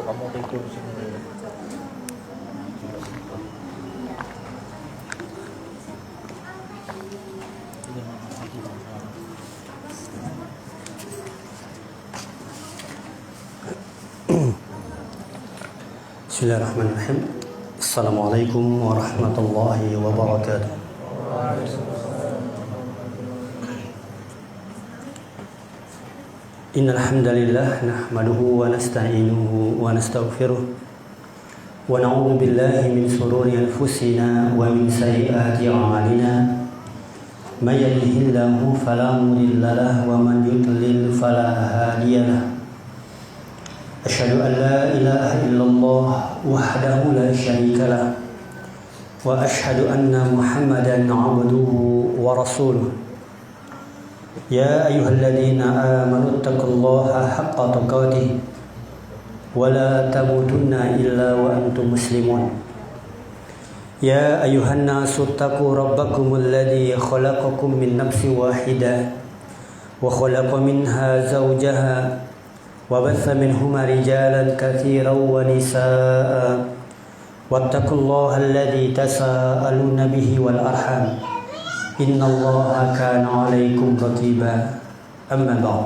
Kamu tidur sini dulu. Bismillahirrahmanirrahim. Assalamualaikum warahmatullahi wabarakatuh. Innal hamdalillah nahmaduhu wa nasta'inuhu wa nastaghfiruh wa na'udzu billahi min shururi anfusina wa min sayyiati a'malina. May yahdihillahu fala mudilla lahu wa man yudlil fala hadiya lahu. Asyhadu an la ilaha illallah wahdahu la syarika lah wa asyhadu anna Muhammadan 'abduhu wa rasuluh. Ya ayyuhalladzina amanu taqullaha haqqa tuqatih wa la tamutunna illa wa antum muslimun. Ya ayyuhan nasu taqu rabbakumul ladzi khalaqakum min nafsin wahidah wa khalaqa minha zawjaha وبث منهما رجالا كثيرا ونساء واتقوا الله الذي تساءلون به والأرحام إن الله كان عليكم رقيبا أما بعد.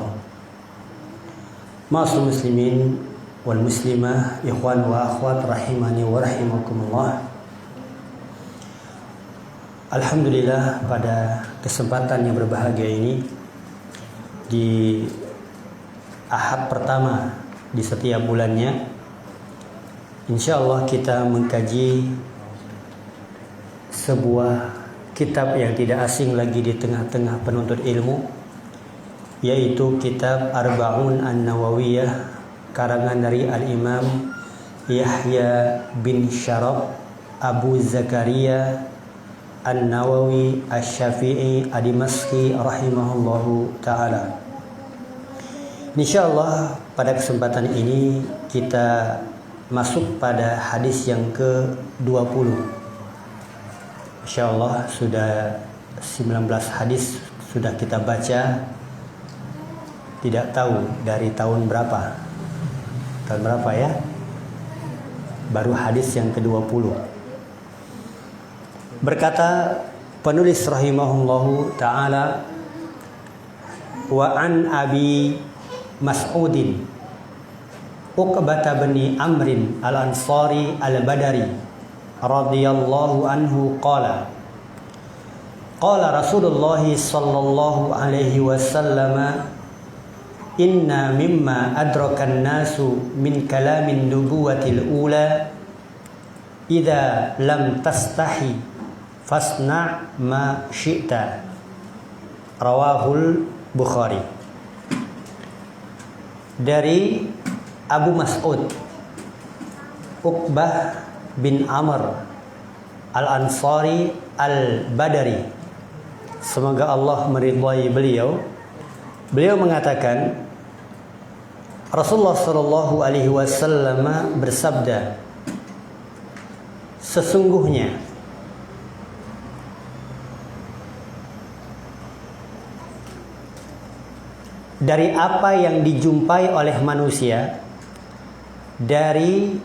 Ma'asyiral muslimin wal muslimah, ikhwan wa akhwat rahimani wa rahimakumullah. Alhamdulillah, pada kesempatan yang berbahagia ini di Ahad pertama di setiap bulannya, insya Allah kita mengkaji sebuah kitab yang tidak asing lagi di tengah-tengah penuntut ilmu, yaitu kitab Arba'un An-Nawawiyah karangan dari Al-Imam Yahya bin Syaraf Abu Zakaria An-Nawawi Asy-Syafi'i Ad-Dimashqi rahimahullahu ta'ala. InsyaAllah pada kesempatan ini kita masuk pada hadis yang ke-20. InsyaAllah sudah 19 hadis sudah kita baca. Tidak tahu dari tahun berapa. Tahun berapa ya? Baru hadis yang ke-20. Berkata penulis rahimahullahu ta'ala, wa an Abi Mas'udin Uqbah bin Amrin al-Ansari al-Badari radhiyallahu anhu qala Rasulullah sallallahu alaihi wasallam, inna mimma adrakan nasu min kalamin nubuwatil ula idza lam tastahi fasna ma syi'ta. Rawahul Bukhari. Dari Abu Mas'ud Uqbah bin Amr Al-Ansari Al-Badari, semoga Allah meridhai beliau. Beliau mengatakan Rasulullah sallallahu alaihi wasallam bersabda, sesungguhnya dari apa yang dijumpai oleh manusia dari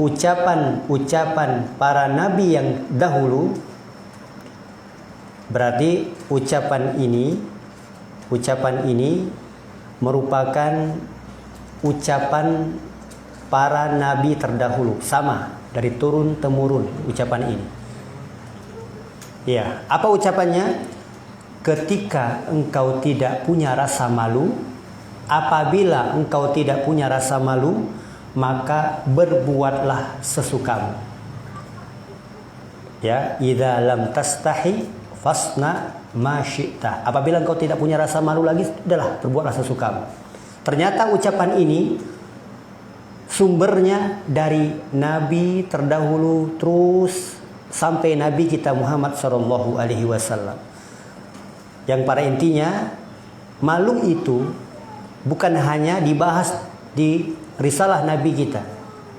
ucapan-ucapan para nabi yang dahulu, berarti ucapan ini merupakan ucapan para nabi terdahulu, sama dari turun temurun ucapan ini. Ya, apa ucapannya? Ketika engkau tidak punya rasa malu, apabila engkau tidak punya rasa malu, maka berbuatlah sesukamu. Ya, idza lam tastahi fasna ma syi'ta. Apabila engkau tidak punya rasa malu lagi, sudahlah, berbuatlah sesukamu. Ternyata ucapan ini sumbernya dari nabi terdahulu terus sampai nabi kita Muhammad sallallahu alaihi wasallam. Yang pada intinya malu itu bukan hanya dibahas di risalah nabi kita,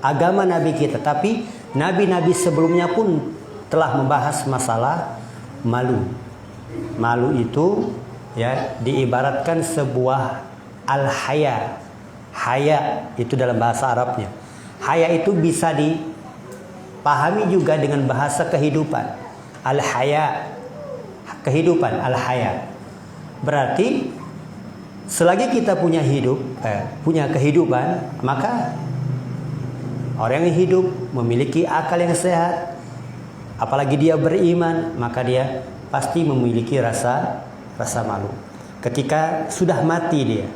agama nabi kita, tapi nabi-nabi sebelumnya pun telah membahas masalah malu. Malu itu ya diibaratkan sebuah al-haya. Haya itu dalam bahasa Arabnya. Haya itu bisa dipahami juga dengan bahasa kehidupan. Al-haya, kehidupan, al-haya. Berarti selagi kita punya punya kehidupan, maka orang yang hidup memiliki akal yang sehat, apalagi dia beriman, maka dia pasti memiliki rasa malu. Ketika sudah mati dia,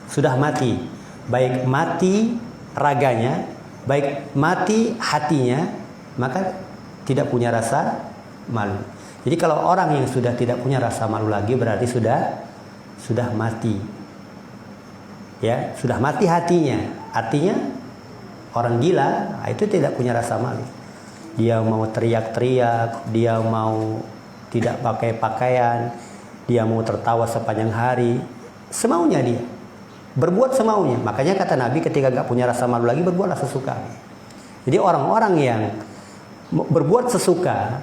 sudah mati, baik mati raganya, baik mati hatinya, maka tidak punya rasa malu. Jadi kalau orang yang sudah tidak punya rasa malu lagi, berarti sudah mati. Ya, sudah mati hatinya. Artinya orang gila itu tidak punya rasa malu. Dia mau teriak-teriak, dia mau tidak pakai pakaian, dia mau tertawa sepanjang hari, semaunya dia. Berbuat semaunya. Makanya kata Nabi, ketika gak punya rasa malu lagi, berbuatlah sesuka. Jadi orang-orang yang berbuat sesuka,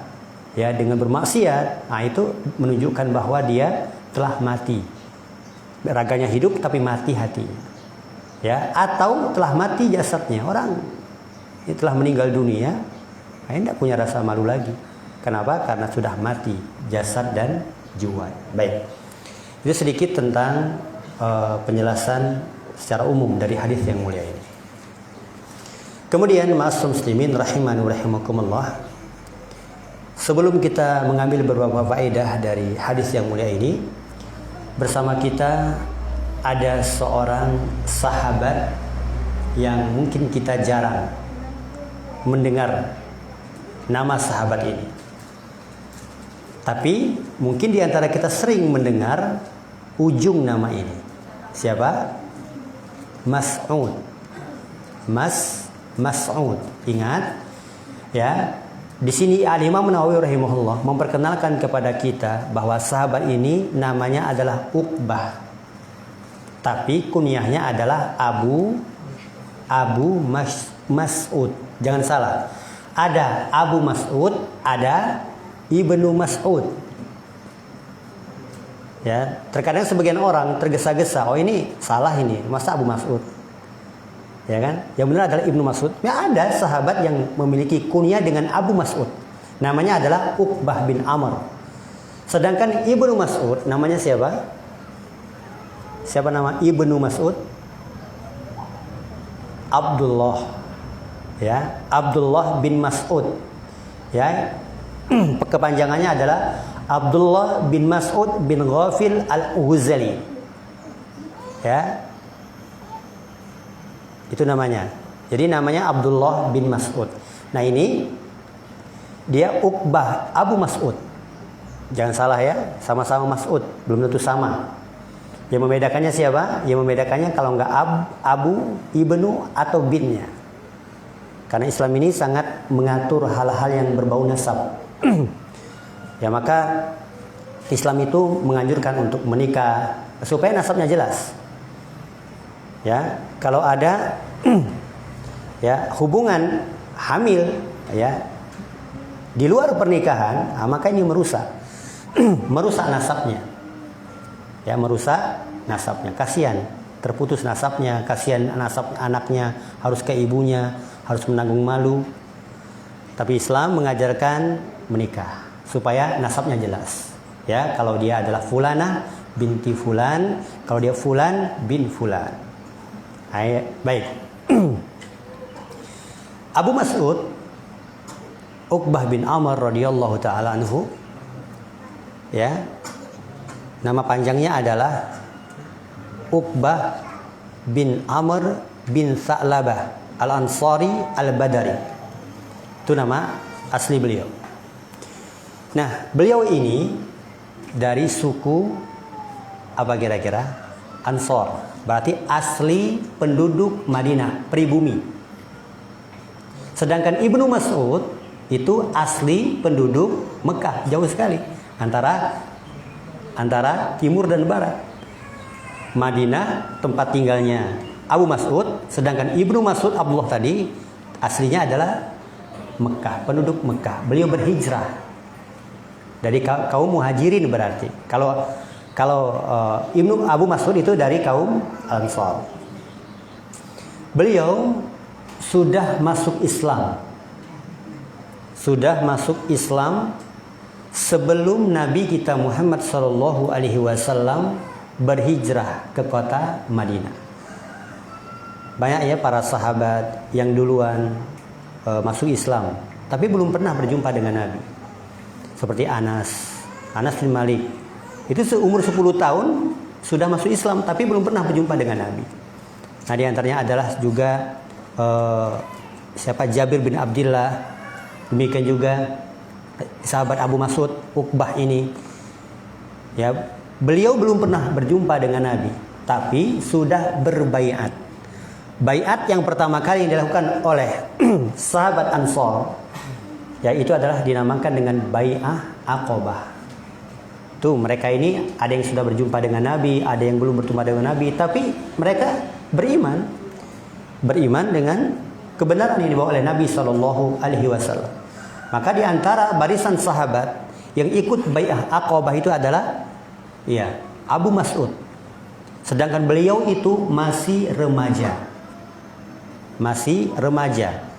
ya, dengan bermaksiat, nah itu menunjukkan bahwa dia telah mati. Raganya hidup tapi mati hatinya. Ya, atau telah mati jasadnya. Orang yang telah meninggal dunia, nah, tidak punya rasa malu lagi. Kenapa? Karena sudah mati jasad dan jiwa. Baik. Itu sedikit tentang penjelasan secara umum dari hadis yang mulia ini. Kemudian ma'asyiral muslimin rahimani wa rahimakumullah. Sebelum kita mengambil beberapa faedah dari hadis yang mulia ini, bersama kita ada seorang sahabat yang mungkin kita jarang mendengar nama sahabat ini. Tapi mungkin di antara kita sering mendengar ujung nama ini. Siapa? Mas'ud. Mas'ud. Ingat, ya. Di sini Al-Imam Nawawi rahimahullah memperkenalkan kepada kita bahwa sahabat ini namanya adalah Uqbah. Tapi kunyahnya adalah Abu Mas'ud. Jangan salah. Ada Abu Mas'ud, ada Ibnu Mas'ud. Ya, terkadang sebagian orang tergesa-gesa, oh ini salah ini, masa Abu Mas'ud? Ya kan? Yang benar adalah Ibnu Mas'ud. Ya, ada sahabat yang memiliki kunyah dengan Abu Mas'ud. Namanya adalah Uqbah bin Amr. Sedangkan Ibnu Mas'ud namanya siapa? Siapa nama Ibnu Mas'ud? Abdullah. Ya, Abdullah bin Mas'ud. Ya. Kepanjangannya adalah Abdullah bin Mas'ud bin Ghafil al-Ghazali. Ya. Itu namanya. Jadi namanya Abdullah bin Mas'ud. Nah, ini dia Uqbah Abu Mas'ud. Jangan salah ya, sama-sama Mas'ud, belum tentu sama. Yang membedakannya siapa? Yang membedakannya kalau enggak Abu, Ibnu atau binnya. Karena Islam ini sangat mengatur hal-hal yang berbau nasab. Ya, maka Islam itu menganjurkan untuk menikah supaya nasabnya jelas. Ya, kalau ada ya hubungan hamil ya di luar pernikahan, maka ini merusak nasabnya. Ya, merusak nasabnya. Kasihan terputus nasabnya, kasihan nasab anaknya harus ke ibunya, harus menanggung malu. Tapi Islam mengajarkan menikah supaya nasabnya jelas. Ya, kalau dia adalah Fulanah binti Fulan, kalau dia Fulan bin Fulan. Baik. Abu Mas'ud Uqbah bin Amr radhiyallahu taala anhu, ya. Nama panjangnya adalah Uqbah bin Amr bin Sa'labah Al-Ansari Al-Badari. Itu nama asli beliau. Nah, beliau ini dari suku apa kira-kira? Ansor. Berarti asli penduduk Madinah, pribumi. Sedangkan Ibnu Mas'ud itu asli penduduk Mekah, jauh sekali antara timur dan barat. Madinah tempat tinggalnya Abu Mas'ud, sedangkan Ibnu Mas'ud Abdullah tadi aslinya adalah Mekah, penduduk Mekah. Beliau berhijrah dari kaum muhajirin berarti. Kalau Ibnu Abu Mas'ud itu dari kaum Ansar. Beliau sudah masuk Islam. Sudah masuk Islam sebelum Nabi kita Muhammad sallallahu alaihi wasallam berhijrah ke kota Madinah. Banyak ya para sahabat yang duluan masuk Islam, tapi belum pernah berjumpa dengan Nabi. Seperti Anas bin Malik. Itu seumur 10 tahun sudah masuk Islam, tapi belum pernah berjumpa dengan Nabi. Nah, di antaranya adalah juga Jabir bin Abdullah. Demikian juga sahabat Abu Mas'ud, Uqbah ini. Ya, beliau belum pernah berjumpa dengan Nabi, tapi sudah berbaiat. Baiat yang pertama kali yang dilakukan oleh sahabat Ansor, yaitu adalah dinamakan dengan Bai'ah Aqabah. Tuh, mereka ini ada yang sudah berjumpa dengan Nabi, ada yang belum berjumpa dengan Nabi, tapi mereka beriman dengan kebenaran yang dibawa oleh Nabi Shallallahu Alaihi Wasallam. Maka di antara barisan sahabat yang ikut Bai'ah Aqabah itu adalah Abu Mas'ud. Sedangkan beliau itu masih remaja.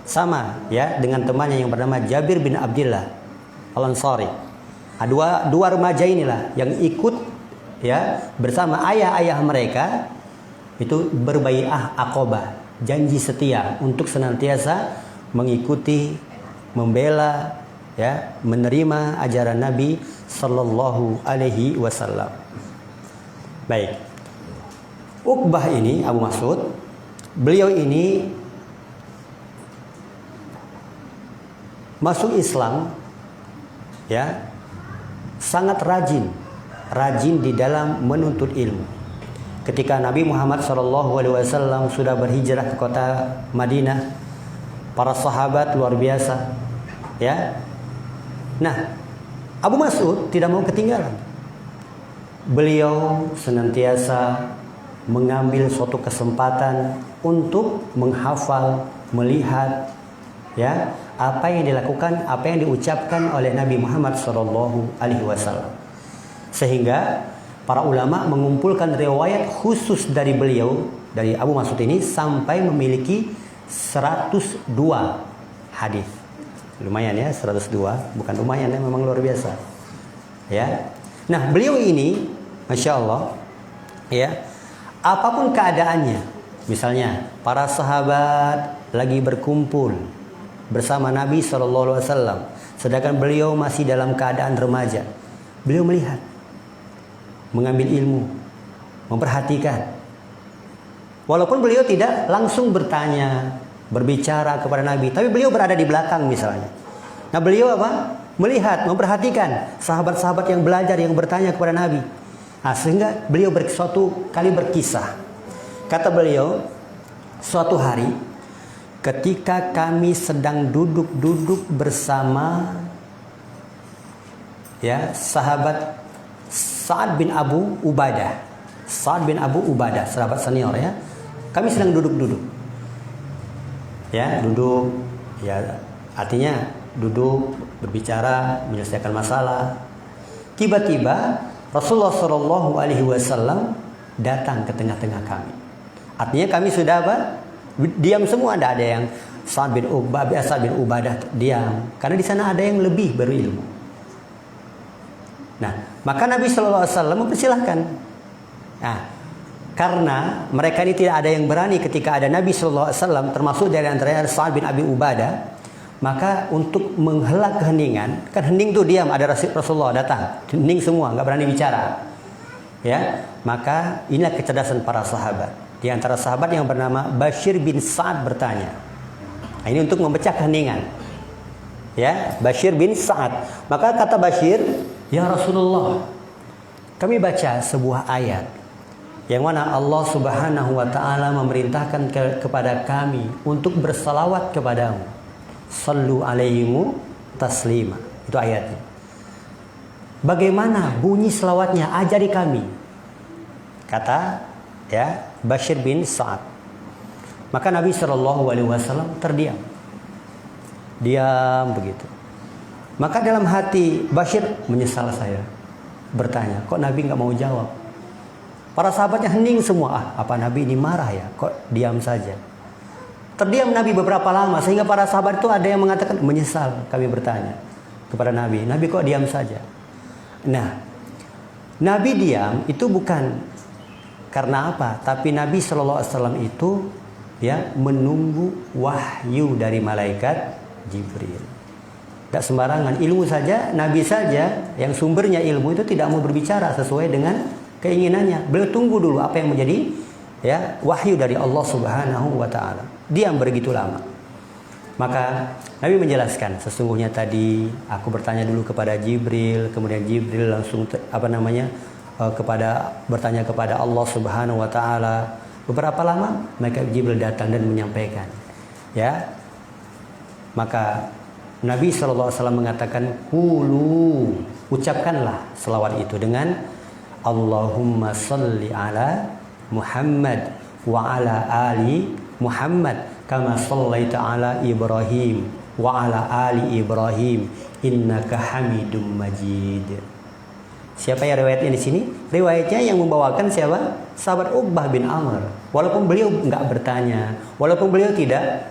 Sama ya dengan temannya yang bernama Jabir bin Abdullah Al-Ansari. Dua remaja inilah yang ikut ya bersama ayah-ayah mereka itu berbai'ah Aqabah, janji setia untuk senantiasa mengikuti, membela ya, menerima ajaran Nabi sallallahu alaihi wasallam. Baik. Uqbah ini Abu Mas'ud, beliau ini masuk Islam ya, sangat rajin di dalam menuntut ilmu. Ketika Nabi Muhammad SAW sudah berhijrah ke kota Madinah, para sahabat luar biasa, ya. Nah, Abu Mas'ud tidak mau ketinggalan. Beliau senantiasa mengambil suatu kesempatan untuk menghafal, melihat, ya, apa yang dilakukan, apa yang diucapkan oleh Nabi Muhammad SAW. Sehingga para ulama mengumpulkan riwayat khusus dari beliau, dari Abu Mas'ud ini, sampai memiliki 102 hadis. Lumayan ya, 102, bukan lumayan ya, memang luar biasa. Ya. Nah, beliau ini Masya Allah, ya, apapun keadaannya, misalnya para sahabat lagi berkumpul bersama Nabi SAW, sedangkan beliau masih dalam keadaan remaja, beliau melihat, mengambil ilmu, memperhatikan. Walaupun beliau tidak langsung bertanya, berbicara kepada Nabi, tapi beliau berada di belakang misalnya. Nah, beliau apa? Melihat, memperhatikan sahabat-sahabat yang belajar, yang bertanya kepada Nabi. Nah, sehingga beliau suatu kali berkisah. Kata beliau, suatu hari ketika kami sedang duduk-duduk bersama ya sahabat Sa'ad bin Abu Ubadah, sahabat senior ya. Kami sedang duduk-duduk. Ya, duduk ya artinya duduk berbicara, menyelesaikan masalah. Tiba-tiba Rasulullah Shallallahu Alaihi Wasallam datang ke tengah-tengah kami. Artinya kami sudah apa? Diam semua, tidak ada yang Sa'ad bin Ubadah diam, karena di sana ada yang lebih berilmu. Nah, maka Nabi Shallallahu Alaihi Wasallam mempersilahkan. Nah, karena mereka ini tidak ada yang berani ketika ada Nabi Shallallahu Alaihi Wasallam, termasuk dari antaranya Sa'ad bin Abi Ubadah, maka untuk menghela keheningan, kan hening tuh diam, ada Rasulullah datang, hening semua, nggak berani bicara. Ya, maka inilah kecerdasan para sahabat. Di antara sahabat yang bernama Bashir bin Sa'ad bertanya. Nah, ini untuk memecah keheningan. Ya, Bashir bin Sa'ad. Maka kata Bashir, "Ya Rasulullah, kami baca sebuah ayat yang mana Allah Subhanahu wa taala memerintahkan kepada kami untuk bersalawat kepadamu. Sallu alaihimu taslima." Itu ayatnya. Bagaimana bunyi selawatnya? Ajari kami. Kata ya Bashir bin Sa'ad. Maka Nabi Shallallahu Alaihi Wasallam terdiam, diam begitu. Maka dalam hati Bashir, menyesal saya bertanya, kok Nabi nggak mau jawab? Para sahabatnya hening semua. Apa Nabi ini marah ya? Kok diam saja? Terdiam Nabi beberapa lama sehingga para sahabat itu ada yang mengatakan menyesal kami bertanya kepada Nabi. Nabi kok diam saja? Nah, Nabi diam itu bukan karena apa? Tapi Nabi SAW itu ya menunggu wahyu dari malaikat Jibril. Tidak sembarangan ilmu saja, Nabi saja yang sumbernya ilmu itu tidak mau berbicara sesuai dengan keinginannya. Beliau tunggu dulu apa yang menjadi ya wahyu dari Allah Subhanahu wa taala. Diam begitu lama. Maka Nabi menjelaskan, sesungguhnya tadi aku bertanya dulu kepada Jibril, kemudian Jibril langsung bertanya kepada Allah Subhanahu wa taala. Beberapa lama maka Jibril datang dan menyampaikan. Ya. Maka Nabi SAW mengatakan, "Qulu," ucapkanlah selawat itu dengan Allahumma salli ala Muhammad wa ala ali Muhammad kama sallaita ala Ibrahim wa ala ali Ibrahim innaka Hamidum Majid. Siapa yang riwayatnya di sini? Riwayatnya yang membawakan siapa? Sahabat Uqbah bin Amr. Walaupun beliau enggak bertanya, walaupun beliau tidak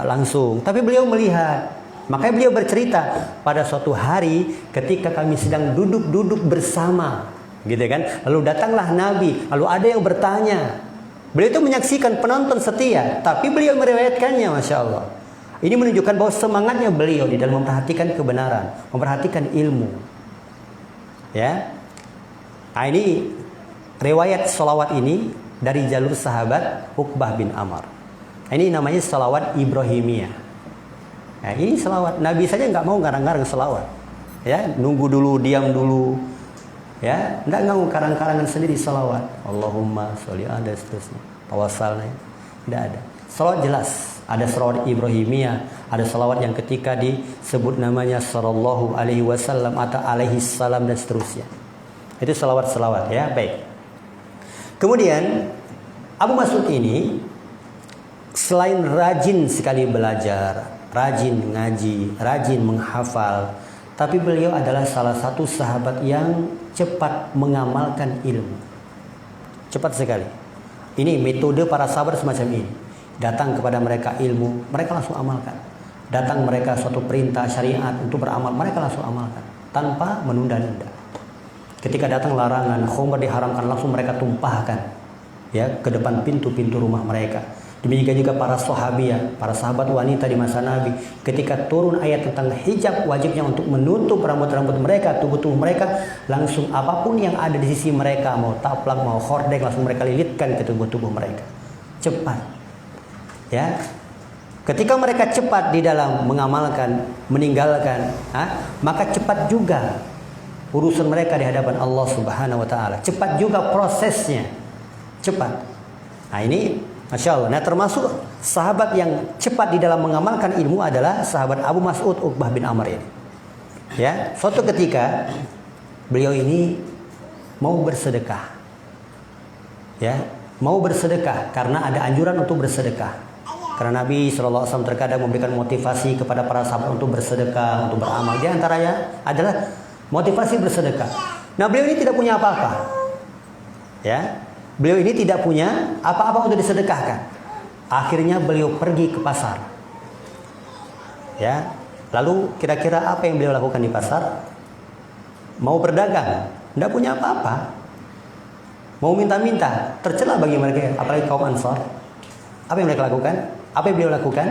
langsung, tapi beliau melihat. Makanya beliau bercerita pada suatu hari ketika kami sedang duduk-duduk bersama, gitu kan? Lalu datanglah Nabi, lalu ada yang bertanya. Beliau itu menyaksikan penonton setia, tapi beliau meriwayatkannya, masya Allah. Ini menunjukkan bahwa semangatnya beliau di dalam memperhatikan kebenaran, memperhatikan ilmu. Ya, nah ini riwayat salawat ini dari jalur sahabat Uqbah bin Amr. Nah, ini namanya salawat Ibrahimiyah. Nah, ini salawat Nabi saja nggak mau ngarang-ngarang salawat. Ya, nunggu dulu, diam dulu. Ya, nggak mau karang-karangan sendiri salawat. Allahumma sholli ada seterusnya. Tawasalnya tidak ada. Salawat jelas. Ada salawat Ibrahimiyah, ada salawat yang ketika disebut namanya sallallahu alaihi wasallam atau alaihi salam dan seterusnya. Itu salawat-salawat ya, baik. Kemudian Abu Mas'ud ini selain rajin sekali belajar, rajin ngaji, rajin menghafal, tapi beliau adalah salah satu sahabat yang cepat mengamalkan ilmu. Cepat sekali. Ini metode para sahabat semacam ini. Datang kepada mereka ilmu, mereka langsung amalkan. Datang mereka suatu perintah syariat untuk beramal, mereka langsung amalkan tanpa menunda-nunda. Ketika datang larangan, khamr diharamkan, langsung mereka tumpahkan ya ke depan pintu-pintu rumah mereka. Demikian juga para sahabiah, para sahabat wanita di masa Nabi, ketika turun ayat tentang hijab wajibnya untuk menutup rambut-rambut mereka, tubuh-tubuh mereka, langsung apapun yang ada di sisi mereka, mau taplak, mau khordek, langsung mereka lilitkan ke tubuh-tubuh mereka. Cepat. Ya, ketika mereka cepat di dalam mengamalkan, meninggalkan, maka cepat juga urusan mereka di hadapan Allah Subhanahu Wa Taala. Cepat juga prosesnya, cepat. Nah ini, masya Allah. Nah termasuk sahabat yang cepat di dalam mengamalkan ilmu adalah sahabat Abu Mas'ud Uqbah bin Amr ini. Ya, suatu ketika beliau ini mau bersedekah. Ya, mau bersedekah karena ada anjuran untuk bersedekah. Karena Nabi SAW terkadang memberikan motivasi kepada para sahabat untuk bersedekah, untuk beramal. Di antaranya adalah motivasi bersedekah. Nah beliau ini tidak punya apa-apa. Ya, beliau ini tidak punya apa-apa untuk disedekahkan. Akhirnya beliau pergi ke pasar. Ya, lalu kira-kira apa yang beliau lakukan di pasar? Mau berdagang, tidak punya apa-apa. Mau minta-minta, tercela bagi mereka, apalagi kaum Ansar. Apa yang mereka lakukan? Apa yang beliau lakukan?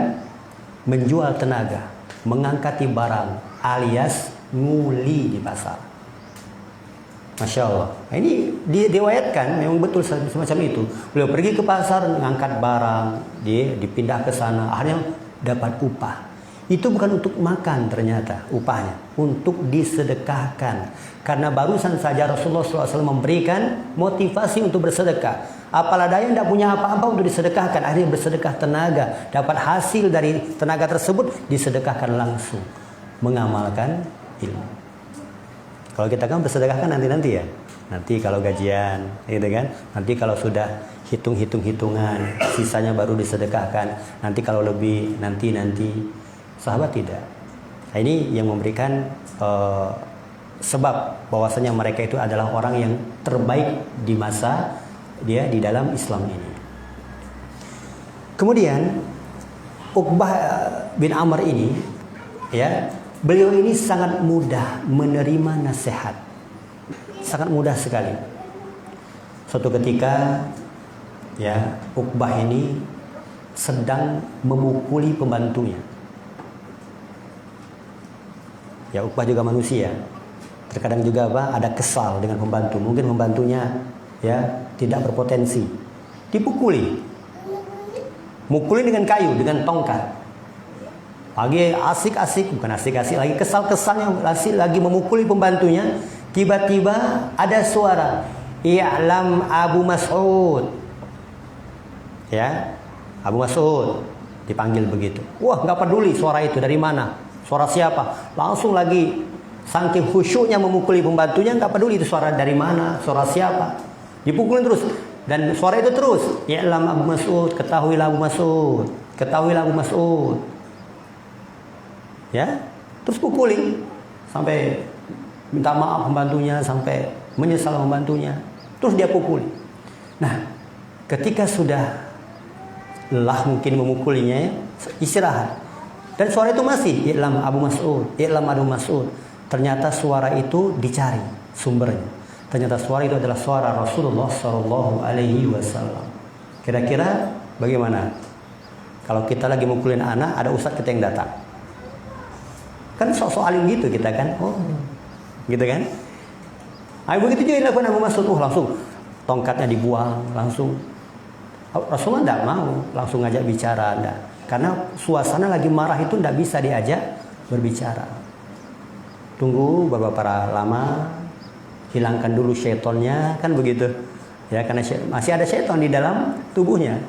Menjual tenaga, mengangkati barang, alias nguli di pasar. Masya Allah. Nah, ini diriwayatkan memang betul semacam itu. Beliau pergi ke pasar, mengangkat barang, dia dipindah ke sana, akhirnya dapat upah. Itu bukan untuk makan ternyata upahnya, untuk disedekahkan. Karena barusan saja Rasulullah SAW memberikan motivasi untuk bersedekah. Apalah daya tidak punya apa-apa untuk disedekahkan, akhirnya bersedekah tenaga, dapat hasil dari tenaga tersebut disedekahkan langsung, mengamalkan ilmu. Kalau kita kan bersedekahkan nanti ya, nanti kalau gajian, gitu kan, nanti kalau sudah hitung-hitungan, sisanya baru disedekahkan, nanti kalau lebih nanti. Sahabat tidak. Nah, ini yang memberikan sebab bahwasanya mereka itu adalah orang yang terbaik di masa dia di dalam Islam ini. Kemudian Uqbah bin Amr ini, ya, beliau ini sangat mudah menerima nasihat, sangat mudah sekali. Suatu ketika, ya, Uqbah ini sedang memukuli pembantunya. Ya, Uqbah juga manusia. Terkadang juga ada kesal dengan pembantu. Mungkin pembantunya, ya, tidak berpotensi. Dipukuli. Mukuli dengan kayu, dengan tongkat. Lagi asik-asik, bukan asik-asik, lagi kesal-kesalnya, lagi memukuli pembantunya. Tiba-tiba ada suara, "I'lam Abu Mas'ud." Ya, Abu Mas'ud dipanggil begitu. Wah, nggak peduli suara itu dari mana, suara siapa. Langsung lagi saking khusyuknya memukuli pembantunya, nggak peduli itu suara dari mana, suara siapa. Dipukulin terus. Dan suara itu terus, "I'lam Abu Mas'ud, ketahuilah Abu Mas'ud, ketahuilah Abu Mas'ud." Ya, terus pukuli sampai minta maaf pembantunya, sampai menyesal pembantunya. Terus dia pukuli. Nah, ketika sudah lelah mungkin memukulinya, istirahat. Dan suara itu masih, "I'lam Abu Mas'ud, i'lam Abu Mas'ud." Ternyata suara itu dicari sumbernya. Ternyata suara itu adalah suara Rasulullah Shallallahu Alaihi Wasallam. Kira-kira bagaimana? Kalau kita lagi mukulin anak, ada ustadz kita yang datang. Kan sok-sok alim gitu kita kan? Oh, gitu kan? Ayo begitu juga dilakukan Abu Mas'ud. Langsung tongkatnya dibuang, langsung. Rasulullah tidak mau langsung ngajak bicara, enggak. Karena suasana lagi marah itu tidak bisa diajak berbicara. Tunggu beberapa lama. Hilangkan dulu syaitonnya, kan begitu ya, karena masih ada syaiton di dalam tubuhnya,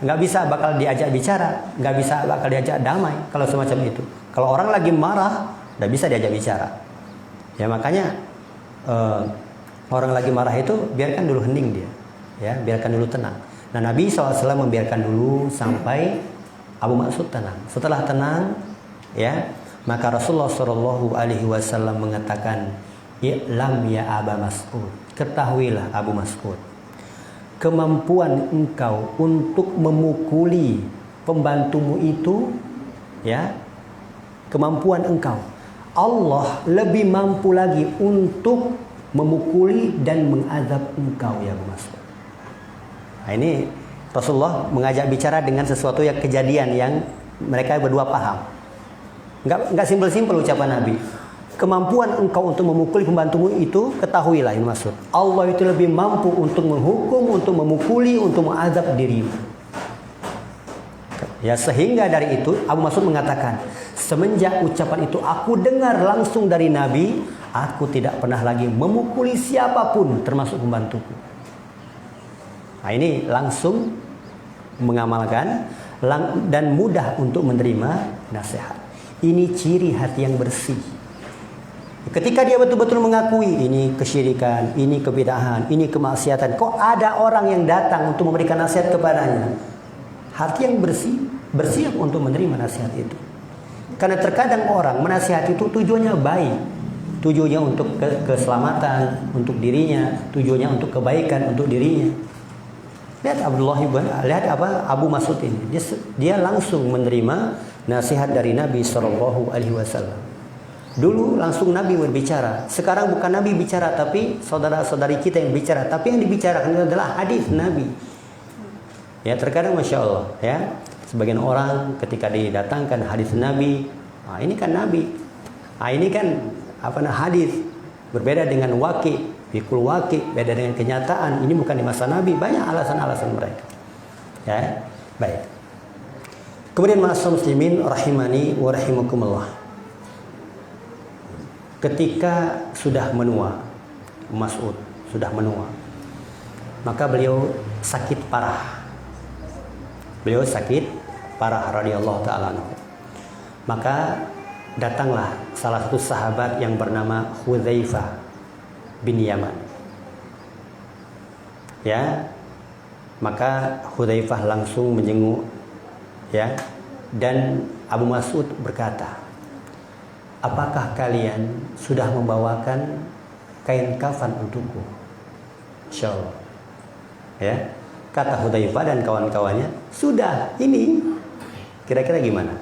nggak bisa bakal diajak bicara, nggak bisa bakal diajak damai kalau semacam itu. Kalau orang lagi marah nggak bisa diajak bicara, ya makanya orang lagi marah itu biarkan dulu hening dia, ya, biarkan dulu tenang. Nah, Nabi SAW membiarkan dulu sampai Abu Mas'ud tenang. Setelah tenang, ya, maka Rasulullah SAW mengatakan, "I'lam ya Aba Mas'ud, ketahuilah Abu Mas'ud, kemampuan engkau untuk memukuli pembantumu itu, ya, kemampuan engkau, Allah lebih mampu lagi untuk memukuli dan mengazab engkau ya Abu Mas'ud." Nah, ini Rasulullah mengajak bicara dengan sesuatu yang kejadian yang mereka berdua paham. Enggak simpel-simpel ucapan Nabi. Kemampuan engkau untuk memukuli pembantumu itu, ketahuilah, ini maksud Allah itu lebih mampu untuk menghukum, untuk memukuli, untuk mengazab dirimu. Ya, sehingga dari itu Abu Mas'ud mengatakan, semenjak ucapan itu aku dengar langsung dari Nabi, aku tidak pernah lagi memukuli siapapun termasuk pembantuku. Nah, ini langsung mengamalkan dan mudah untuk menerima nasihat. Ini ciri hati yang bersih. Ketika dia betul-betul mengakui ini kesyirikan, ini kebidahan, ini kemaksiatan, kok ada orang yang datang untuk memberikan nasihat kepadanya, hati yang bersih, bersiap untuk menerima nasihat itu. Karena terkadang orang menasihati itu tujuannya baik, tujuannya untuk keselamatan untuk dirinya, tujuannya untuk kebaikan untuk dirinya. Lihat Abu Mas'ud ini, dia langsung menerima nasihat dari Nabi Shallallahu Alaihi Wasallam. Dulu langsung Nabi berbicara. Sekarang bukan Nabi bicara, tapi saudara-saudari kita yang bicara. Tapi yang dibicarakan adalah hadis Nabi. Ya, terkadang Masya Allah, ya, sebagian orang ketika didatangkan hadis Nabi, nah ini kan Nabi, nah ini kan hadis, berbeda dengan waqi, fikul waqi, beda dengan kenyataan. Ini bukan di masa Nabi, banyak alasan-alasan mereka. Ya, baik. Kemudian ma'asyiral muslimin rahimani wa rahimakumullah. Ketika sudah menua, Mas'ud sudah menua, maka beliau sakit parah. Beliau sakit parah radhiyallahu ta'ala anhu. Maka datanglah salah satu sahabat yang bernama Hudzaifah bin Yaman. Ya, maka Hudzaifah langsung menjenguk, ya, dan Abu Mas'ud berkata, apakah kalian sudah membawakan kain kafan untukku? Insyaallah. Ya, kata Hudzaifah dan kawan-kawannya, sudah, ini Kira-kira gimana?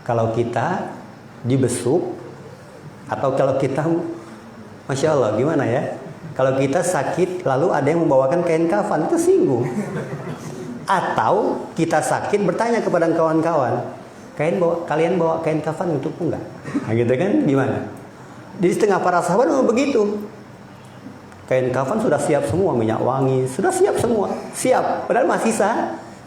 Kalau kita dibesuk atau kalau kita, Masya Allah, gimana ya? Kalau kita sakit lalu ada yang membawakan kain kafan, itu singgung. Atau kita sakit bertanya kepada kawan-kawan, kalian bawa kain kafan untukku enggak? Nah, gitu kan? Gimana? Di setengah para sahabat memang begitu. Kain kafan sudah siap semua, minyak wangi sudah siap semua, siap. Padahal masih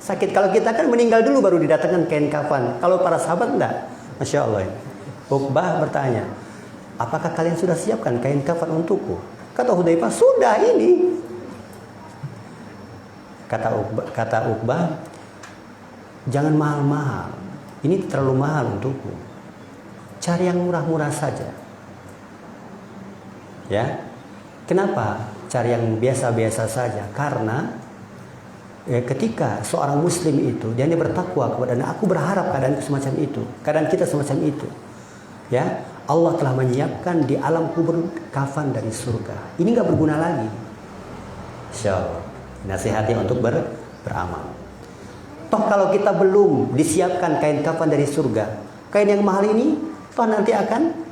sakit. Kalau kita kan meninggal dulu baru didatangkan kain kafan. Kalau para sahabat enggak. Masya Allah. Uqbah bertanya, apakah kalian sudah siapkan kain kafan untukku? Kata Hudzaifah, sudah ini. Kata Uqbah, jangan mahal-mahal. Ini terlalu mahal untukku. Cari yang murah-murah saja. Ya. Kenapa cari yang biasa-biasa saja? Karena ketika seorang muslim itu dia bertakwa kepada Allah, aku berharap keadaan semacam itu, keadaan kita semacam itu. Ya, Allah telah menyiapkan di alam kubur kafan dari surga. Ini nggak berguna lagi. Insyaallah. Nasihati untuk beramal. Toh kalau kita belum disiapkan kain kafan dari surga, kain yang mahal ini toh nanti akan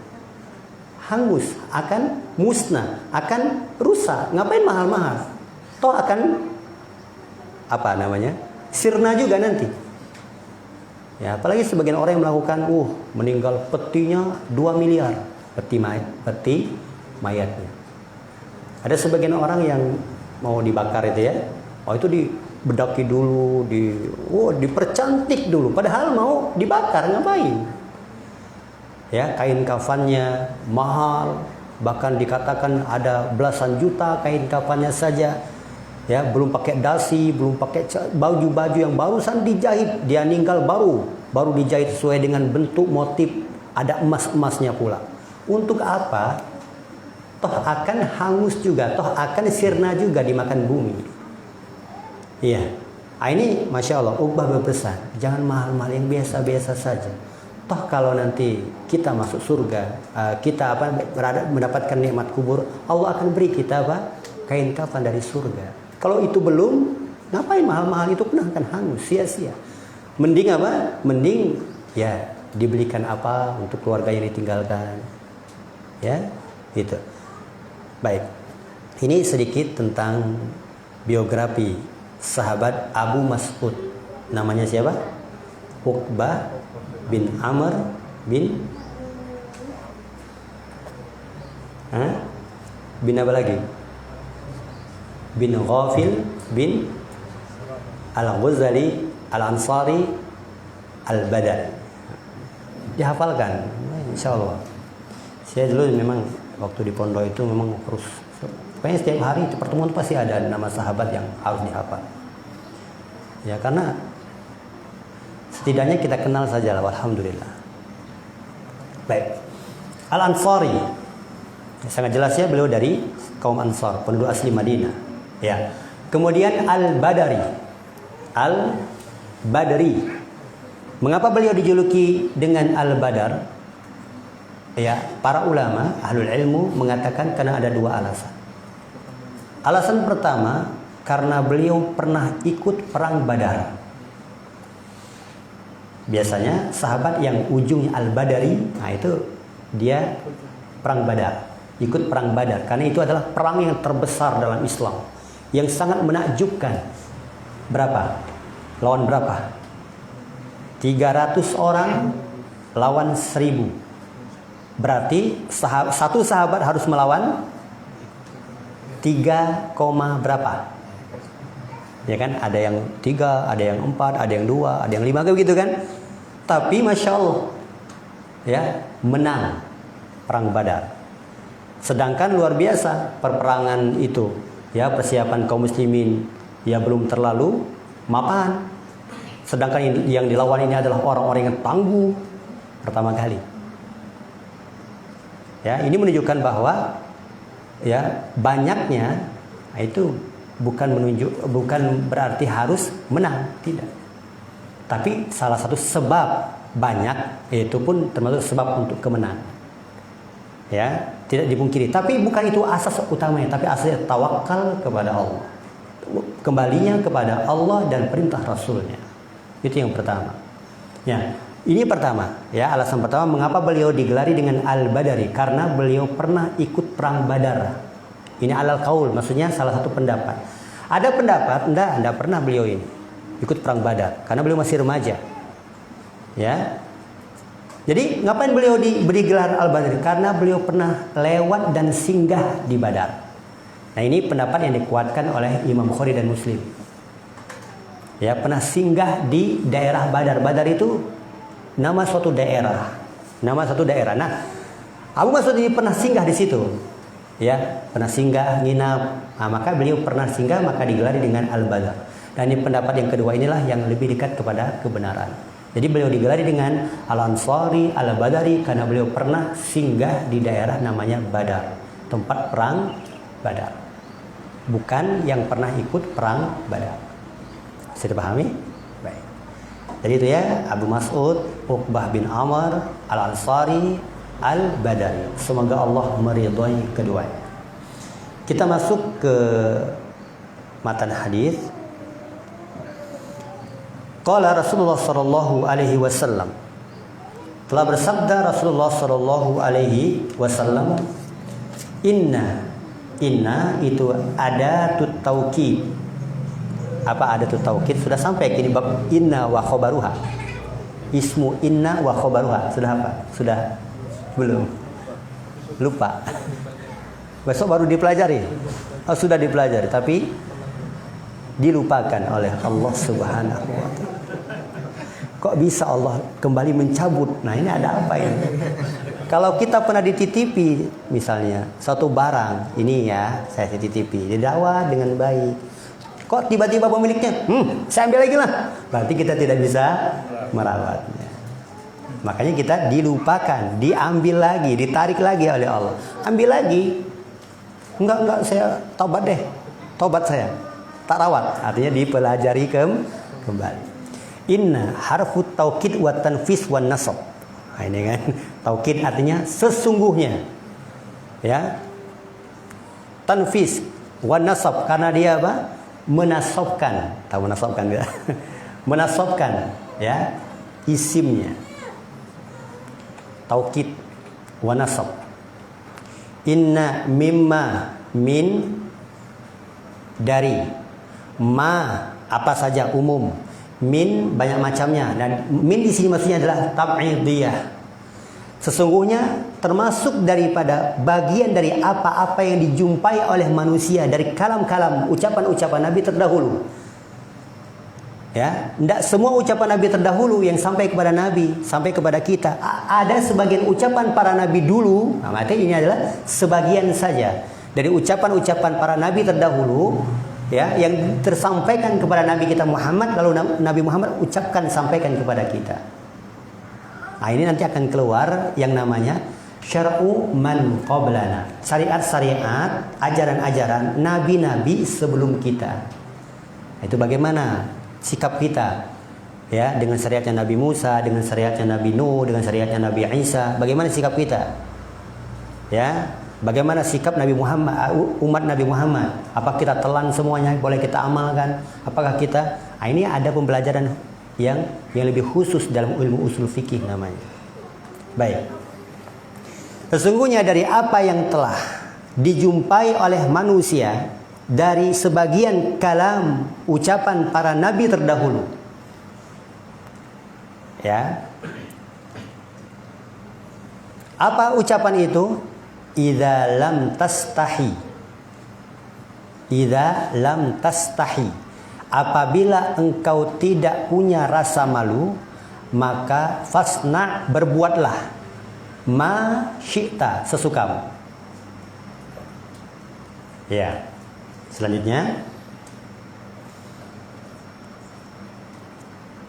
hangus, akan musnah, akan rusak. Ngapain mahal-mahal? Toh akan sirna juga nanti. Ya, apalagi sebagian orang yang melakukan meninggal petinya 2 miliar peti mayatnya. Ada sebagian orang yang mau dibakar itu ya. Itu dibedaki dulu, dipercantik dulu, padahal mau dibakar, ngapain? Ya, kain kafannya mahal, bahkan dikatakan ada belasan juta kain kafannya saja. Ya, belum pakai dasi, belum pakai baju-baju yang barusan dijahit, dia meninggal baru dijahit sesuai dengan bentuk motif, ada emas-emasnya pula. Untuk apa? Toh akan hangus juga, toh akan sirna juga dimakan bumi. Iya. Ini Masya Allah, Uqbah berpesan, jangan mahal-mahal, yang biasa-biasa saja. Toh kalau nanti kita masuk surga, kita mendapatkan nikmat kubur, Allah akan beri kita kain kafan dari surga. Kalau itu belum, ngapain mahal-mahal itu, pun akan hangus, sia-sia. Mending Mending ya dibelikan apa untuk keluarga yang ditinggalkan. Ya, gitu. Baik. Ini sedikit tentang biografi sahabat Abu Mas'ud. Namanya siapa? Uqbah bin Amr bin apa lagi? Bin Ghafil bin Al-Ghazali Al-Ansari Al-Badal. Dihafalkan, insyaallah. Saya dulu memang waktu di pondok itu memang harus, pokoknya setiap hari pertemuan pasti ada nama sahabat yang harus dihafal. Ya, karena setidaknya kita kenal saja lah, alhamdulillah. Baik. Al-Ansari. Sangat jelas ya, beliau dari kaum Ansar, penduduk asli Madinah. Ya. Kemudian Al-Badari. Al-Badri. Mengapa beliau dijuluki dengan Al-Badar? Ya, para ulama, ahlul ilmu mengatakan karena ada 2 alasan. Alasan pertama, karena beliau pernah ikut perang Badar. Biasanya sahabat yang ujungnya Al-Badari, nah itu dia perang Badar, ikut perang Badar, karena itu adalah perang yang terbesar dalam Islam, yang sangat menakjubkan. Berapa? Lawan berapa? 300 orang lawan 1000. Berarti satu sahabat harus melawan 3, berapa? Ya kan, ada yang 3, ada yang 4, ada yang 2, ada yang 5, begitu kan? Tapi Masya Allah, ya, menang perang Badar. Sedangkan luar biasa perperangan itu, ya, persiapan kaum muslimin ya belum terlalu mapan. Sedangkan yang dilawan ini adalah orang-orang yang tangguh pertama kali. Ya, ini menunjukkan bahwa ya banyaknya itu bukan berarti harus menang, tidak. Tapi salah satu sebab banyak itu pun termasuk sebab untuk kemenangan. Ya, tidak dipungkiri. Tapi bukan itu asas utamanya, tapi asasnya tawakal kepada Allah. Kembalinya kepada Allah dan perintah Rasulnya. Itu yang pertama. Ya, ini pertama, ya alasan pertama mengapa beliau digelari dengan Al-Badari, karena beliau pernah ikut perang Badar. Ini alal qaul, maksudnya salah satu pendapat. Ada pendapat enggak pernah beliau ini ikut perang Badar karena beliau masih remaja. Ya. Jadi ngapain beliau diberi gelar Al-Badari? Karena beliau pernah lewat dan singgah di Badar. Nah, ini pendapat yang dikuatkan oleh Imam Bukhari dan Muslim. Ya, pernah singgah di daerah Badar. Badar itu nama suatu daerah. Nah, Abu Mas'ud ini pernah singgah di situ. Ya, pernah singgah, nginap. Nah, maka beliau pernah singgah, maka digelari dengan Al-Badar. Dan ini pendapat yang kedua inilah yang lebih dekat kepada kebenaran. Jadi beliau digelari dengan Al-Ansari, Al-Badari karena beliau pernah singgah di daerah namanya Badar, tempat perang Badar. Bukan yang pernah ikut perang Badar. Sudah pahami? Baik. Jadi itu ya, Abu Mas'ud, Uqbah bin Amr, Al-Ansari, Al-Badari. Semoga Allah meridhai keduanya. Kita masuk ke matan hadis. Qala Rasulullah sallallahu alaihi wasallam. Telah bersabda Rasulullah sallallahu alaihi wasallam, Inna itu adatut taukid. Apa adatut taukid? Sudah sampai kini bab inna wa khabaruha. Ismu inna wa khabaruha. Sudah apa? Sudah belum? Lupa. Besok baru dipelajari. Oh, sudah dipelajari tapi dilupakan oleh Allah Subhanahu wa taala. Kok bisa Allah kembali mencabut? Nah, ini ada apa ini? Kalau kita pernah dititipi misalnya satu barang, ini ya, saya titipi, didakwah dengan baik. Kok tiba-tiba pemiliknya, saya ambil lagi lah. Berarti kita tidak bisa merawatnya. Makanya kita dilupakan, diambil lagi, ditarik lagi oleh Allah. Ambil lagi. Enggak, saya tobat deh. Tobat saya. Tak rawat. Artinya dipelajari kembali. Inna harfu taukid wa tanfis wa nasab. Nah, ini kan. Taukid artinya sesungguhnya. Ya. Tanfis wa nasab karena dia apa? Menasabkan. Tahu menasabkan tidak? Menasabkan, ya. Isimnya. Taukid wa nasab. Inna mimma min dari ma apa saja umum, min banyak macamnya, dan min di sini maksudnya adalah tab'idiyah. Sesungguhnya termasuk daripada bagian dari apa-apa yang dijumpai oleh manusia dari kalam-kalam ucapan-ucapan Nabi terdahulu. Ya, tidak semua ucapan Nabi terdahulu yang sampai kepada Nabi, sampai kepada kita. Ada sebagian ucapan para Nabi dulu, nah, artinya ini adalah sebagian saja dari ucapan-ucapan para Nabi terdahulu, ya, yang tersampaikan kepada Nabi kita Muhammad, lalu Nabi Muhammad ucapkan sampaikan kepada kita. Nah, ini nanti akan keluar yang namanya syar'u man qablana, syariat-syariat, ajaran-ajaran nabi-nabi sebelum kita. Itu bagaimana sikap kita, ya, dengan syariatnya Nabi Musa, dengan syariatnya Nabi Nuh, dengan syariatnya Nabi Isa. Bagaimana sikap kita? Ya, bagaimana sikap Nabi Muhammad, umat Nabi Muhammad? Apakah kita telan semuanya? Boleh kita amalkan? Apakah kita? Nah, ini ada pembelajaran yang lebih khusus dalam ilmu usul fikih namanya. Baik. Sesungguhnya dari apa yang telah dijumpai oleh manusia dari sebagian kalam ucapan para nabi terdahulu, ya, apa ucapan itu? Idza lam tastahi, apabila engkau tidak punya rasa malu, maka fasna, berbuatlah, ma syi'ta, sesukamu. Ya. Selanjutnya,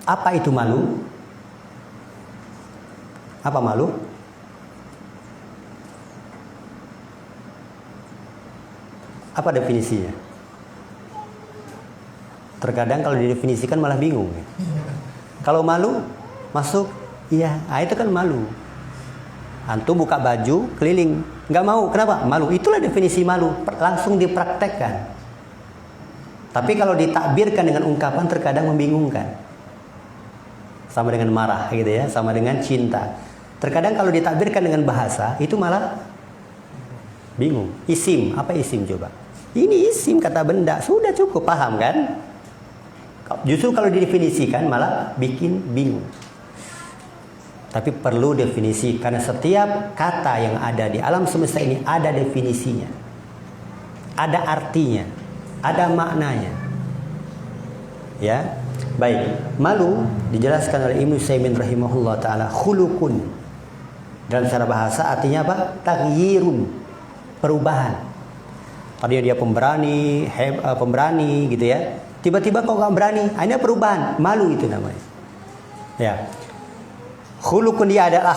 apa itu malu? Apa malu? Apa definisinya? Terkadang kalau didefinisikan malah bingung. Kalau malu, masuk, iya, itu kan malu. Antum buka baju, keliling, nggak mau, kenapa? Malu. Itulah definisi malu, langsung dipraktekkan. Tapi kalau ditakbirkan dengan ungkapan terkadang membingungkan. sama dengan marah gitu ya, sama dengan cinta. Terkadang kalau ditakbirkan dengan bahasa itu malah bingung. Isim, apa isim coba? Ini isim, kata benda, sudah cukup paham kan? Justru kalau didefinisikan malah bikin bingung. Tapi perlu definisi, karena setiap kata yang ada di alam semesta ini ada definisinya, ada artinya, ada maknanya. Ya, baik. Malu dijelaskan oleh Ibnu Utsaimin rahimahullah taala, khuluqun. Dalam cara bahasa artinya apa? Taghyirun, perubahan. Tadinya dia pemberani, pemberani gitu ya. Tiba-tiba kok nggak berani, hanya perubahan. Malu itu namanya. Ya. Khuluqun dia adalah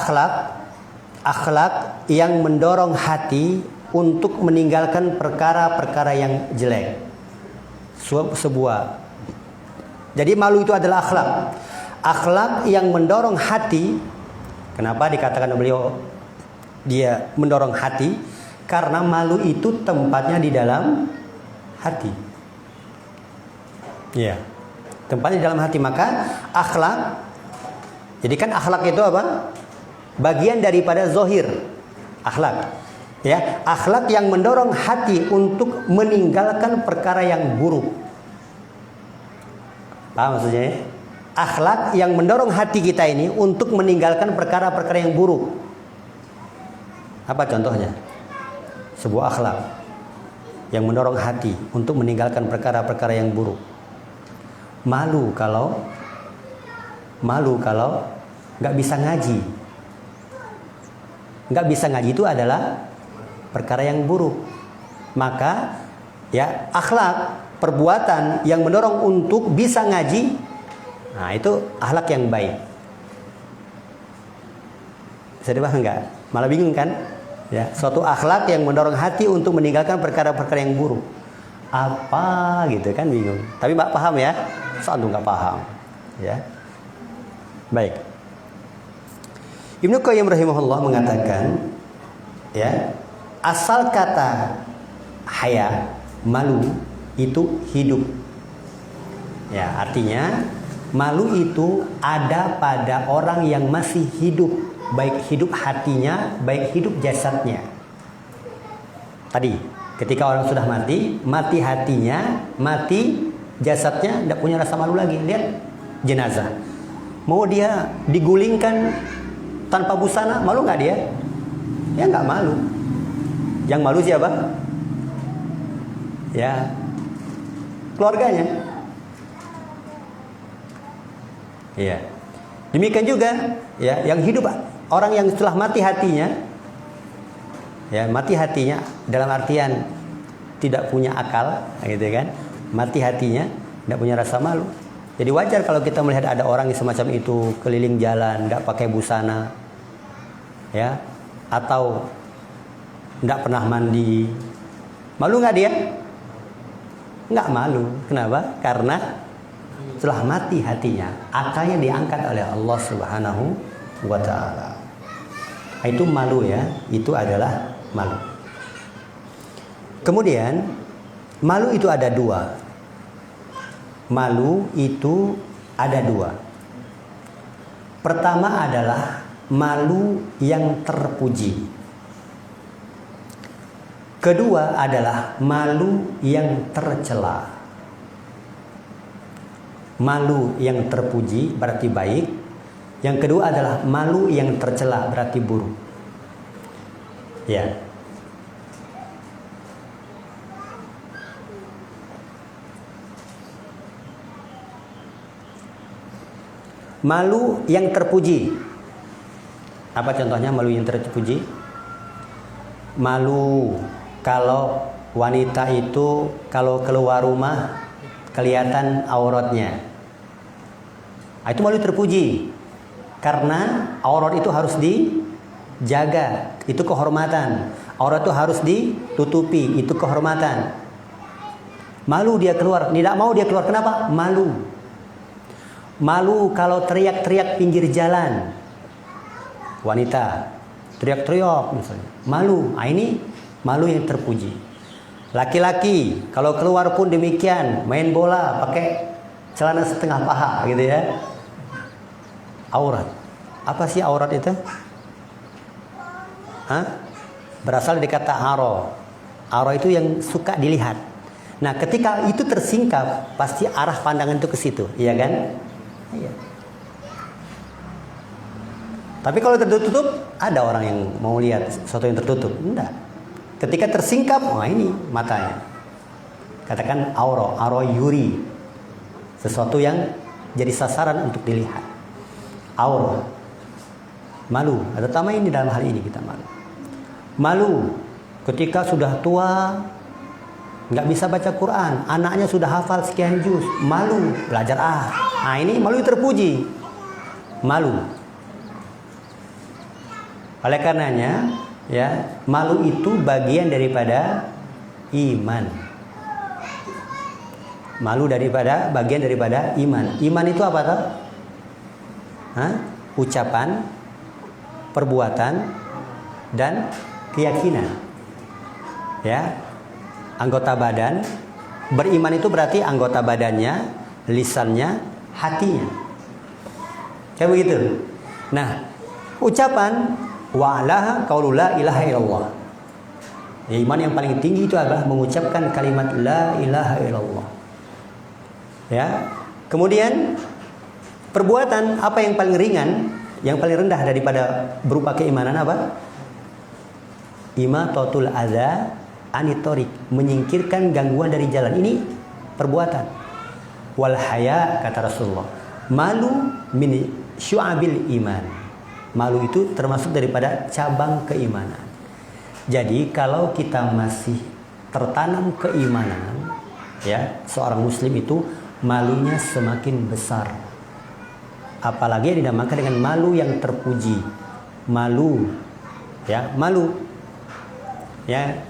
akhlak yang mendorong hati untuk meninggalkan perkara-perkara yang jelek. Jadi malu itu adalah akhlak yang mendorong hati. Kenapa dikatakan beliau dia mendorong hati? Karena malu itu tempatnya di dalam hati. Ya, tempatnya di dalam hati. Maka akhlak, jadi kan akhlak itu apa? Bagian daripada zohir akhlak. Ya, akhlak yang mendorong hati untuk meninggalkan perkara yang buruk. Paham maksudnya? Akhlak yang mendorong hati kita ini untuk meninggalkan perkara-perkara yang buruk. Apa contohnya? Sebuah akhlak yang mendorong hati untuk meninggalkan perkara-perkara yang buruk. Malu kalau nggak bisa ngaji. Nggak bisa ngaji itu adalah perkara yang buruk. Maka ya akhlak, perbuatan yang mendorong untuk bisa ngaji, nah itu akhlak yang baik. Bisa dipaham nggak? Malah bingung kan? Ya, suatu akhlak yang mendorong hati untuk meninggalkan perkara-perkara yang buruk. Apa gitu kan, bingung. Tapi Mbak paham ya? Soalnya nggak paham. Ya. Baik. Ibnu Qayyim rahimahullah mengatakan, ya, asal kata haya, malu itu hidup. Ya, artinya malu itu ada pada orang yang masih hidup, baik hidup hatinya, baik hidup jasadnya. Tadi, ketika orang sudah mati hatinya, mati jasadnya, tidak punya rasa malu lagi. Lihat jenazah. Mau dia digulingkan tanpa busana, malu nggak dia? Ya nggak malu. Yang malu siapa? Ya, keluarganya. Iya. Demikian juga, ya, yang hidup, orang yang setelah mati hatinya, ya, mati hatinya dalam artian tidak punya akal, gitu kan? Mati hatinya, tidak punya rasa malu. Jadi wajar kalau kita melihat ada orang yang semacam itu keliling jalan, tidak pakai busana, ya, atau tidak pernah mandi. Malu nggak dia? Nggak malu. Kenapa? Karena setelah mati hatinya, akalnya diangkat oleh Allah Subhanahu wa Ta'ala. Itu malu ya, itu adalah malu. Kemudian malu itu ada dua. Malu itu ada dua. Pertama adalah malu yang terpuji. Kedua adalah malu yang tercela. Malu yang terpuji berarti baik. Yang kedua adalah malu yang tercela berarti buruk. Ya. Malu yang terpuji. Apa contohnya malu yang terpuji? Malu kalau wanita itu kalau keluar rumah kelihatan auratnya. Itu malu terpuji. Karena aurat itu harus dijaga. Itu kehormatan. Aurat itu harus ditutupi. Itu kehormatan. Malu dia keluar. Tidak mau dia keluar. Kenapa? Malu. Malu kalau teriak-teriak pinggir jalan. Wanita teriak-teriak misalnya. Malu. Nah, ini malu yang terpuji. Laki-laki kalau keluar pun demikian, main bola pakai celana setengah paha gitu ya. aurat. Apa sih aurat itu? Berasal dari kata aro. Aro itu yang suka dilihat. Nah, ketika itu tersingkap, pasti arah pandangan itu ke situ, iya kan? Iya. Tapi kalau tertutup, ada orang yang mau lihat sesuatu yang tertutup. Enggak. Ketika tersingkap, wah ini matanya. Katakan aro yuri. Sesuatu yang jadi sasaran untuk dilihat. Auro. Malu. Terutama ini dalam hal ini kita malu. Malu ketika sudah tua, nggak bisa baca Quran, anaknya sudah hafal sekian juz, malu belajar Nah ini malu terpuji, malu. Oleh karenanya, ya malu itu bagian daripada iman. Malu bagian daripada iman. Iman itu apa toh? Ucapan, perbuatan, dan keyakinan. Ya. Anggota badan, beriman itu berarti anggota badannya, lisannya, hatinya. Kayak begitu. Nah, ucapan wa'alaha qaulu la ilaha illallah. Ya, iman yang paling tinggi itu adalah mengucapkan kalimat la ilaha illallah. Ya. Kemudian perbuatan apa yang paling ringan, yang paling rendah daripada berupa keimanan apa? Imatatul adza anitorik, menyingkirkan gangguan dari jalan. Ini perbuatan. Wal haya, kata Rasulullah, malu min syu'abil iman. Malu itu termasuk daripada cabang keimanan. Jadi kalau kita masih tertanam keimanan, ya, seorang muslim itu malunya semakin besar. Apalagi yang dinamakan dengan malu yang terpuji. Malu. Ya, malu. Ya,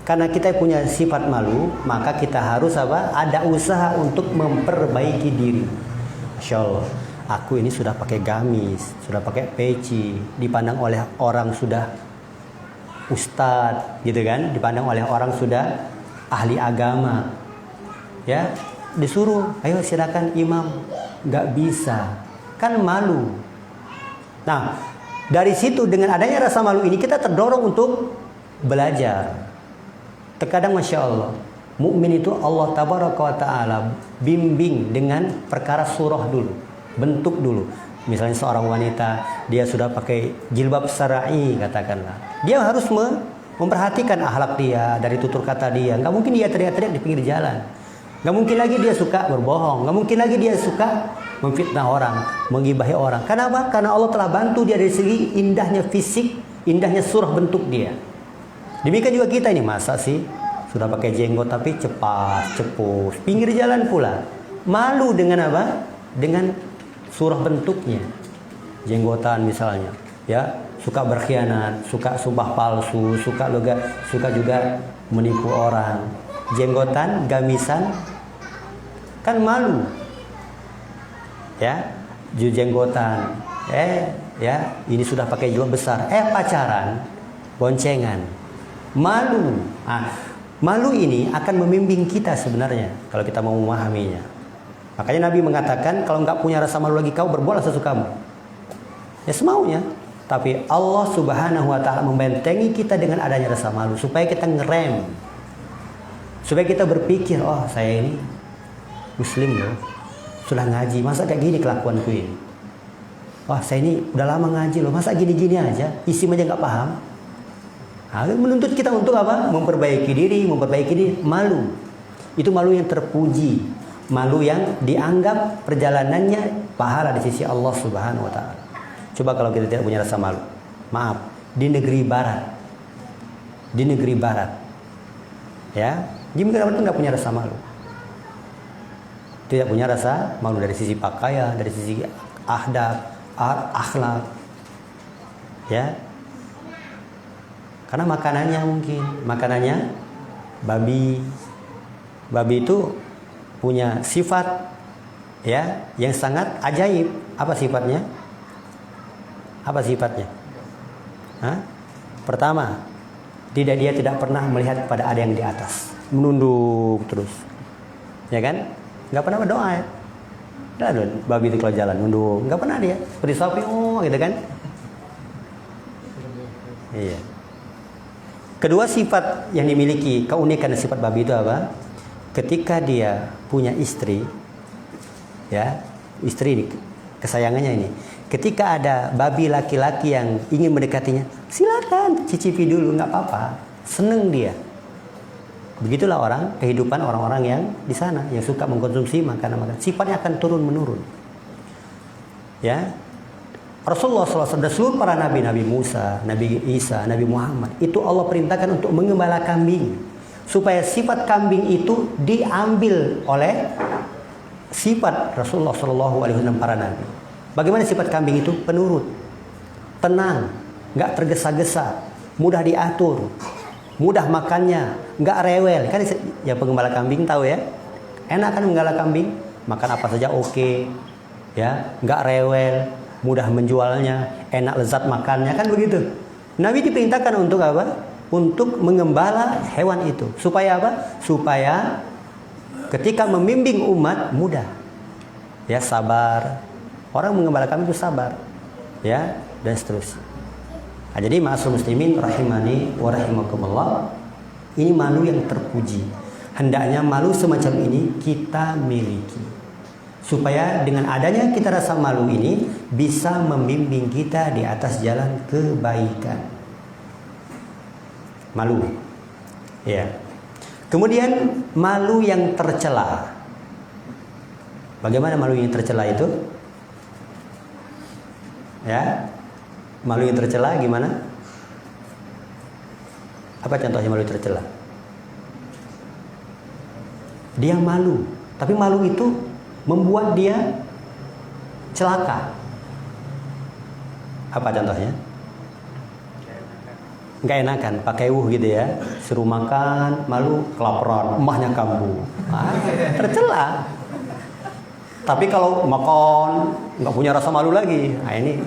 karena kita punya sifat malu, maka kita harus apa? Ada usaha untuk memperbaiki diri. Masya Allah, aku ini sudah pakai gamis, sudah pakai peci, dipandang oleh orang sudah ustadz, gitu kan? Dipandang oleh orang sudah ahli agama. Ya, disuruh, ayo silakan imam, nggak bisa, kan malu. Nah, dari situ dengan adanya rasa malu ini kita terdorong untuk belajar. Terkadang Masya Allah, mukmin itu Allah Tabaraka wa Ta'ala bimbing dengan perkara surah dulu, bentuk dulu. Misalnya seorang wanita, dia sudah pakai jilbab syar'i, katakanlah. Dia harus memperhatikan akhlak dia, dari tutur kata dia. Nggak mungkin dia teriak-teriak di pinggir jalan. Nggak mungkin lagi dia suka berbohong. Nggak mungkin lagi dia suka memfitnah orang, menggibahi orang. Kenapa? Karena Allah telah bantu dia dari segi indahnya fisik, indahnya surah bentuk dia. Demikian juga kita ini, masa sih sudah pakai jenggot tapi cepat, cepus, pinggir jalan pula. Malu dengan apa? Dengan surah bentuknya. Jenggotan misalnya, ya, suka berkhianat, suka sumpah palsu, suka juga menipu orang. Jenggotan, gamisan, kan malu. Ya, jenggotan. Ya, ini sudah pakai jilbab besar. Pacaran, boncengan. Malu. Malu ini akan membimbing kita sebenarnya kalau kita mau memahaminya. Makanya Nabi mengatakan, kalau nggak punya rasa malu lagi, kau berbuatlah sesukamu. Ya semaunya. Tapi Allah Subhanahu wa Ta'ala membentengi kita dengan adanya rasa malu supaya kita ngerem. Supaya kita berpikir, oh saya ini muslim loh, sudah ngaji, masa kayak gini kelakuanku ini. Wah saya ini udah lama ngaji loh, masa gini-gini aja, isi aja nggak paham. Menuntut kita untuk apa? Memperbaiki diri. Malu. Itu malu yang terpuji. Malu yang dianggap perjalanannya pahala di sisi Allah Subhanahu wa Ta'ala. Coba kalau kita tidak punya rasa malu. Maaf, di negeri barat. Ya, di negeri barat itu nggak punya rasa malu. Tidak punya rasa malu dari sisi pakaian, dari sisi akhlak. Ya. Karena makanannya babi itu punya sifat, ya, yang sangat ajaib. Apa sifatnya? Pertama, dia tidak pernah melihat pada ada yang di atas, menunduk terus, ya kan? Nggak pernah berdoa, ya? Ada babi itu kalau jalan nunduk, nggak pernah dia. Seperti sapi, gitu kan? Iya. Kedua sifat yang dimiliki, keunikan sifat babi itu apa? Ketika dia punya istri, ya, istri ini, kesayangannya ini. Ketika ada babi laki-laki yang ingin mendekatinya, silakan cicipi dulu, nggak apa-apa. Seneng dia. Begitulah kehidupan orang-orang yang di sana yang suka mengkonsumsi makanan-makanan. Sifatnya akan turun menurun. Ya, Rasulullah SAW dan seluruh para nabi, Nabi Musa, Nabi Isa, Nabi Muhammad, itu Allah perintahkan untuk mengembala kambing, supaya sifat kambing itu diambil oleh sifat Rasulullah SAW para nabi. Bagaimana sifat kambing itu? Penurut, tenang, nggak tergesa-gesa, mudah diatur, mudah makannya, nggak rewel. Kan ya penggembala kambing tahu ya, enak kan menggembala kambing, makan apa saja oke, ya, nggak rewel, mudah menjualnya, enak lezat makannya, kan begitu. Nabi diperintahkan untuk apa? Untuk mengembala hewan itu. Supaya apa? Supaya ketika membimbing umat mudah, ya, sabar. Orang mengembala kambing itu sabar, ya, dan seterusnya. Nah, jadi ma'asyiral muslimin rahimani wa rahimakumullah, ini malu yang terpuji. Hendaknya malu semacam ini kita miliki, supaya dengan adanya kita rasa malu ini bisa membimbing kita di atas jalan kebaikan. Malu, ya. Kemudian malu yang tercela. Bagaimana malu yang tercela itu? Ya, malu yang tercela gimana? Apa contohnya malu yang tercela? Dia malu, tapi malu itu membuat dia celaka. Apa contohnya? Nggak enakan, pakai gitu ya, suruh makan, malu, kelaparan, emahnya kambuh, tercela. Tapi kalau makan nggak punya rasa malu lagi, nah ini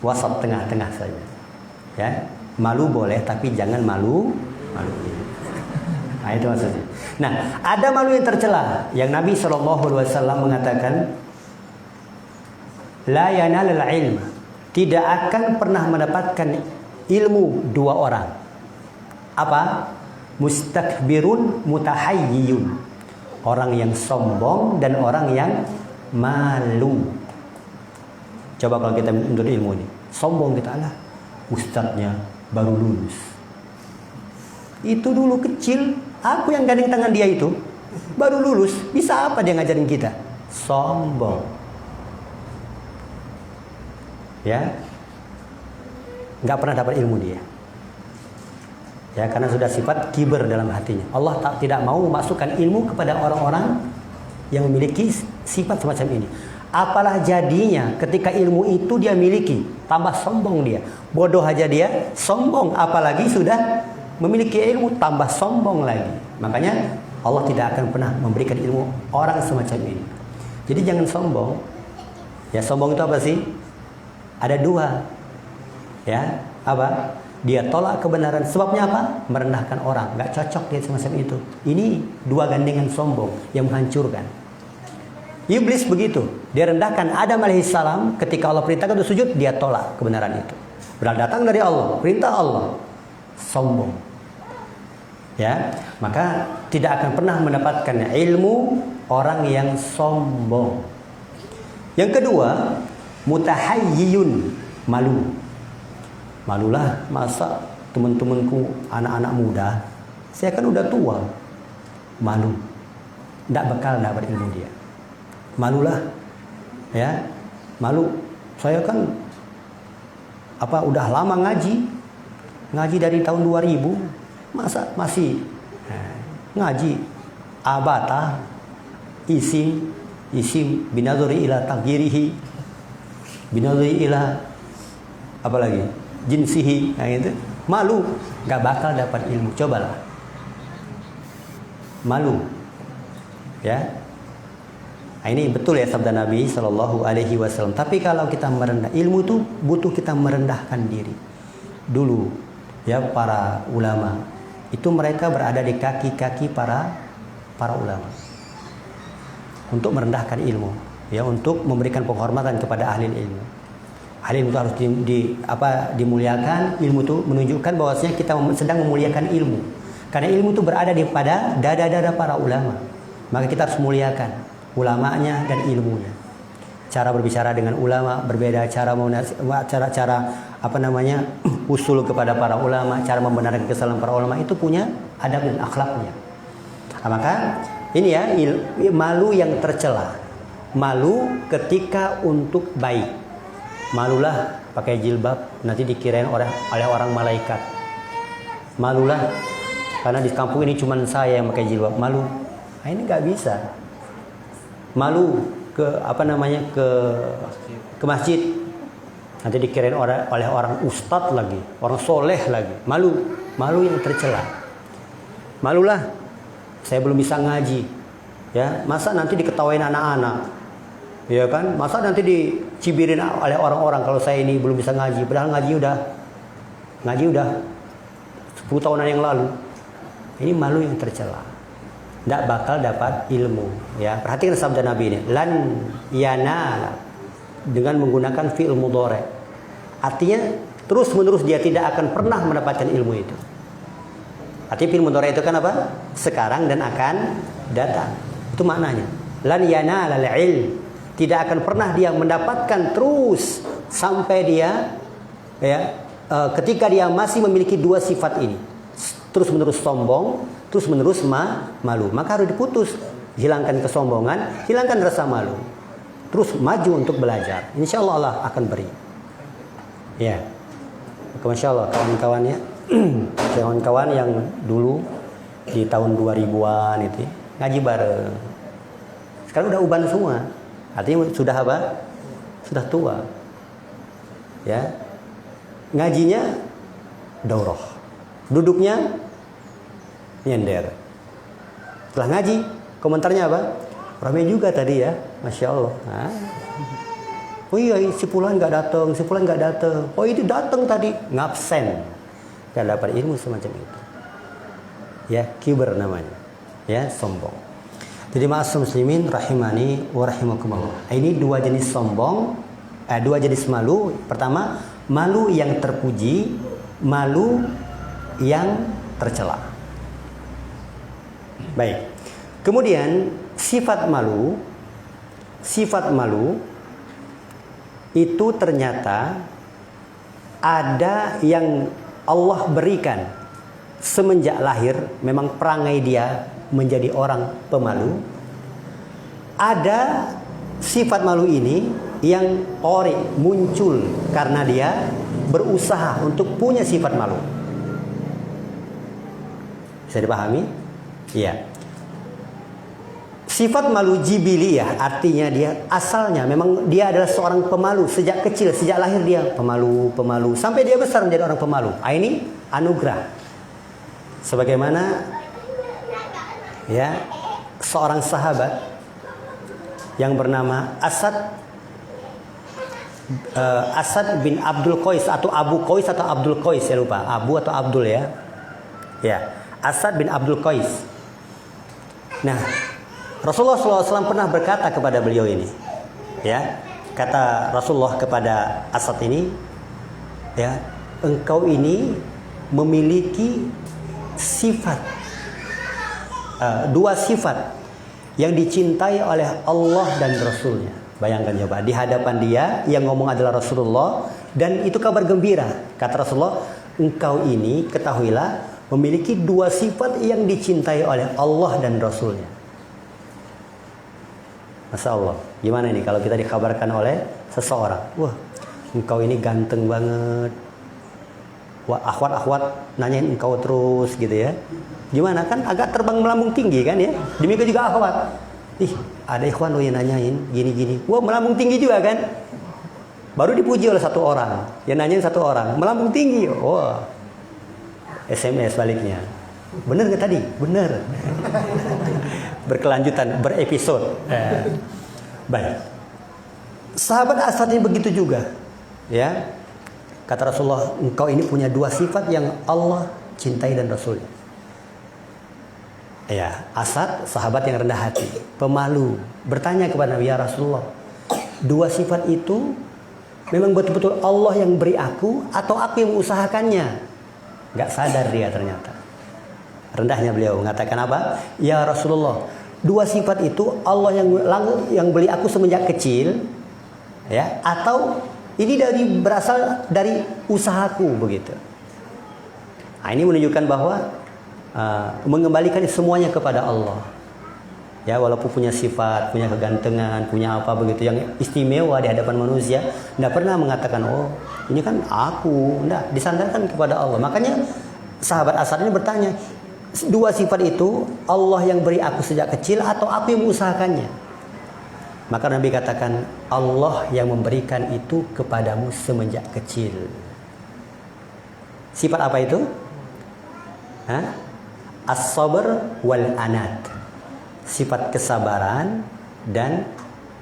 wasat, tengah-tengah saja. Ya, malu boleh, tapi jangan malu. Nah itu maksudnya. Nah, ada malu yang tercela, yang Nabi SAW mengatakan, la yanalul ilm, tidak akan pernah mendapatkan ilmu dua orang. Apa? Mustakbirun mutahayyiyun, orang yang sombong dan orang yang malu. Coba kalau kita menuntut ilmu ini, sombong kita, lah ustadznya baru lulus, itu dulu kecil, aku yang gandeng tangan dia itu, baru lulus, bisa apa dia ngajarin kita? Sombong, ya, nggak pernah dapat ilmu dia, ya, karena sudah sifat kiber dalam hatinya. Allah tidak mau memasukkan ilmu kepada orang-orang yang memiliki sifat semacam ini. Apalah jadinya ketika ilmu itu dia miliki, tambah sombong dia. Bodoh aja dia, sombong. Apalagi sudah memiliki ilmu, tambah sombong lagi. Makanya Allah tidak akan pernah memberikan ilmu orang semacam ini. Jadi jangan sombong. Ya, sombong itu apa sih? Ada dua. Ya, apa? Dia tolak kebenaran. Sebabnya apa? Merendahkan orang. Gak cocok dia semacam itu. Ini dua gandengan sombong yang menghancurkan. Iblis begitu, dia rendahkan Adam alaihissalam. Ketika Allah perintahkan untuk sujud, dia tolak kebenaran itu. Berarti datang dari Allah, perintah Allah, sombong. Ya, maka tidak akan pernah mendapatkan ilmu orang yang sombong. Yang kedua, mutahayyiyun, malu. Malulah, masa teman-temanku anak-anak muda, saya kan udah tua. Malu, tidak bakal dapat ilmu dia. Malulah, ya, malu. Saya kan udah lama ngaji dari tahun 2000, masa masih ngaji abata isim binaduri ila takgirihi, binaduri ila apa lagi jinsihi, nah itu malu, nggak bakal dapat ilmu. Cobalah, malu, ya. Nah, ini betul ya sabda Nabi Shallallahu Alaihi Wasallam. Tapi kalau kita merendah, ilmu itu butuh kita merendahkan diri. Dulu ya para ulama itu mereka berada di kaki-kaki para ulama untuk merendahkan ilmu. ya untuk memberikan penghormatan kepada ahli ilmu. Ahli ilmu itu harus dimuliakan. Ilmu itu menunjukkan bahwasanya kita sedang memuliakan ilmu. Karena ilmu itu berada di pada dada-dada para ulama. Maka kita harus muliakan ulamanya dan ilmunya. Cara berbicara dengan ulama berbeda, cara usul kepada para ulama, cara membenarkan kesalahan para ulama itu punya adab dan akhlaknya. Nah, maka ini ya malu yang tercela. Malu ketika untuk baik. Malulah pakai jilbab nanti dikirain oleh orang malaikat. Malulah karena di kampung ini cuma saya yang pakai jilbab. Malu. Nah, ini nggak bisa. Malu ke masjid nanti dikirain oleh orang ustadz lagi, orang soleh lagi. Malu yang tercela. Malulah saya belum bisa ngaji, ya masa nanti diketawain anak-anak, ya kan? Masa nanti dicibirin oleh orang-orang kalau saya ini belum bisa ngaji, padahal ngaji udah 10 tahunan yang lalu. Ini malu yang tercela. Tidak bakal dapat ilmu, ya. Perhatikan sabda Nabi ini, lan yanala, dengan menggunakan fi'il mudhari. Artinya terus menerus dia tidak akan pernah mendapatkan ilmu itu. Artinya fi'il mudhari itu kan apa? Sekarang dan akan datang. Itu maknanya. Lan yanala al-ilm, tidak akan pernah dia mendapatkan terus sampai dia ketika dia masih memiliki dua sifat ini. Terus menerus sombong, terus menerus malu. Maka harus diputus. Hilangkan kesombongan, hilangkan rasa malu. Terus maju untuk belajar. Insya Allah akan beri. Ya. Masya Allah kawan-kawan ya. Kawan-kawan yang dulu di tahun 2000-an itu ngaji bareng. Sekarang udah uban semua. Artinya sudah apa? Sudah tua. Ya. Ngajinya daurah. Duduknya nyender. Setelah ngaji, komentarnya apa? Ramai juga tadi ya, Masya Allah. Oh iya, si Fulan nggak datang, si Fulan nggak datang. Oh itu datang tadi, ngabsen. Gak dapat ilmu semacam itu. Ya, kibar namanya. Ya, sombong. Jadi ma'asyiral muslimin rahimani wa rahimakumullah. Ini dua jenis sombong, dua jenis malu. Pertama, malu yang terpuji, malu yang tercela. Baik. Kemudian sifat malu itu ternyata ada yang Allah berikan semenjak lahir. Memang perangai dia menjadi orang pemalu. Ada sifat malu ini yang muncul karena dia berusaha untuk punya sifat malu. Bisa dipahami? Iya. Sifat malu jibiliyah artinya dia asalnya memang dia adalah seorang pemalu sejak kecil, sejak lahir dia pemalu sampai dia besar menjadi orang pemalu. Ini anugerah. Sebagaimana ya seorang sahabat yang bernama Asad bin Abdul Qais atau Abu Qais atau Abdul Qais, saya lupa, Abu atau Abdul ya. Ya, Asad bin Abdul Qais. Nah, Rasulullah SAW pernah berkata kepada beliau ini, ya, kata Rasulullah kepada Asad ini, ya, engkau ini memiliki sifat, dua sifat yang dicintai oleh Allah dan Rasulnya. Bayangkan coba, di hadapan dia yang ngomong adalah Rasulullah dan itu kabar gembira. Kata Rasulullah, engkau ini ketahuilah memiliki dua sifat yang dicintai oleh Allah dan Rasulnya. Masya Allah. Gimana ini kalau kita dikabarkan oleh seseorang, wah engkau ini ganteng banget. Wah, akhwat nanyain engkau terus gitu ya. Gimana, kan agak terbang melambung tinggi kan ya. Demikian juga akhwat. Ih, ada ikhwan yang nanyain gini-gini. Wah, melambung tinggi juga kan. Baru dipuji oleh satu orang, yang nanyain satu orang, melambung tinggi. Wah, SMS baliknya. Bener gak tadi? Bener. Berkelanjutan, berepisode. Baik. Sahabat Asad ini begitu juga. Ya. Kata Rasulullah, engkau ini punya dua sifat yang Allah cintai dan Rasulnya. Ya, Asad sahabat yang rendah hati, pemalu, bertanya kepada Nabi, ya Rasulullah, dua sifat itu memang betul-betul Allah yang beri aku atau aku yang mengusahakannya? Gak sadar dia ternyata. Rendahnya beliau mengatakan apa? Ya Rasulullah, dua sifat itu Allah yang beri aku semenjak kecil, ya, atau ini berasal dari usahaku begitu. Nah, ini menunjukkan bahwa mengembalikan semuanya kepada Allah. Ya, walaupun punya sifat, punya kegantengan, punya apa begitu yang istimewa di hadapan manusia, tidak pernah mengatakan, oh ini kan aku, tidak, disandarkan kepada Allah. Makanya sahabat Asad ini bertanya, dua sifat itu Allah yang beri aku sejak kecil atau aku yang mengusahakannya? Maka Nabi katakan, Allah yang memberikan itu kepadamu semenjak kecil. Sifat apa itu? As-sabr wal anat. Sifat kesabaran dan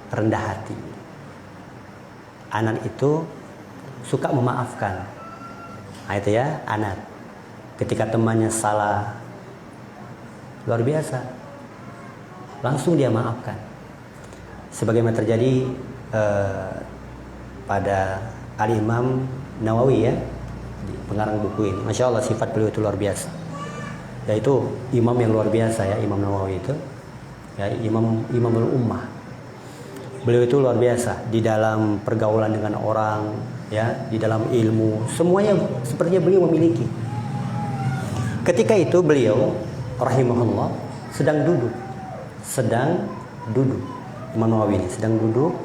rendah hati. Anat itu suka memaafkan. Nah, itu ya, anat. Ketika temannya salah, luar biasa, langsung dia maafkan. Sebagaimana terjadi pada Al-Imam Nawawi, ya, pengarang buku ini. Masya Allah, sifat beliau itu luar biasa. Yaitu imam yang luar biasa, ya, Imam Nawawi itu, ya, imamul ummah. Beliau itu luar biasa di dalam pergaulan dengan orang, ya, di dalam ilmu, semuanya sepertinya beliau memiliki. Ketika itu beliau rahimahullah sedang duduk, Imam Nawawi ini sedang duduk,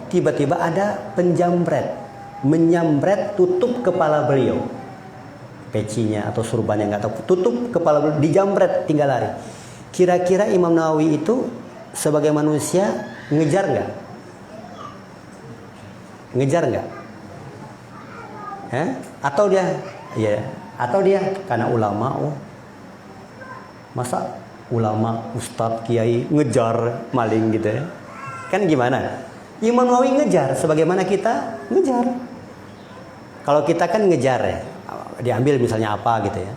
tiba-tiba ada penjambret menyambret tutup kepala beliau, pecinya atau surbannya nggak tahu, tutup kepala beliau, dijambret, tinggal lari. Kira-kira Imam Nawawi itu sebagai manusia ngejar nggak? Atau dia karena ulama, masa ulama, ustadz, kiai ngejar maling gitu, ya? Kan gimana? Imam Nawawi ngejar sebagaimana kita ngejar. Kalau kita kan ngejar, ya, diambil misalnya apa gitu, ya,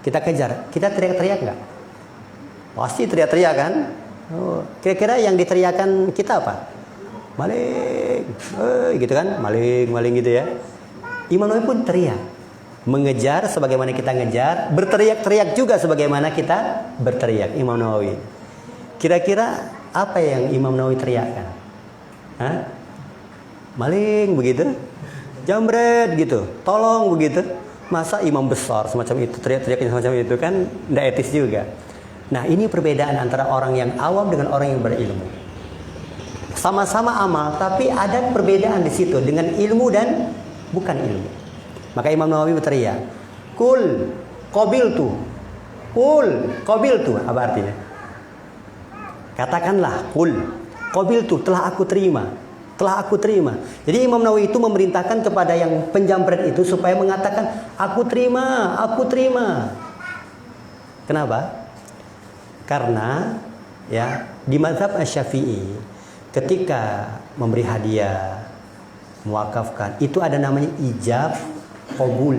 kita kejar, kita teriak-teriak nggak? Pasti teriak-teriak kan? Kira-kira yang diteriakan kita apa? Maling, gitu kan? Maling gitu, ya. Imam Nawawi pun teriak, mengejar sebagaimana kita ngejar, berteriak-teriak juga sebagaimana kita berteriak. Imam Nawawi, kira-kira apa yang Imam Nawawi teriakkan? Maling begitu, jambret gitu, tolong begitu. Masa imam besar semacam itu teriak-teriaknya semacam itu, kan tidak etis juga. Nah, ini perbedaan antara orang yang awam dengan orang yang berilmu. Sama-sama amal, tapi ada perbedaan di situ dengan ilmu dan bukan ilmu. Maka Imam Nawawi berteriak, Kul qabiltu. Apa artinya? Katakanlah, Kul qabiltu, telah aku terima. Jadi Imam Nawawi itu memerintahkan kepada yang penjambret itu supaya mengatakan, aku terima. Kenapa? Karena, ya, di mazhab Asy-Syafi'i ketika memberi hadiah, mewakafkan, itu ada namanya ijab qabul.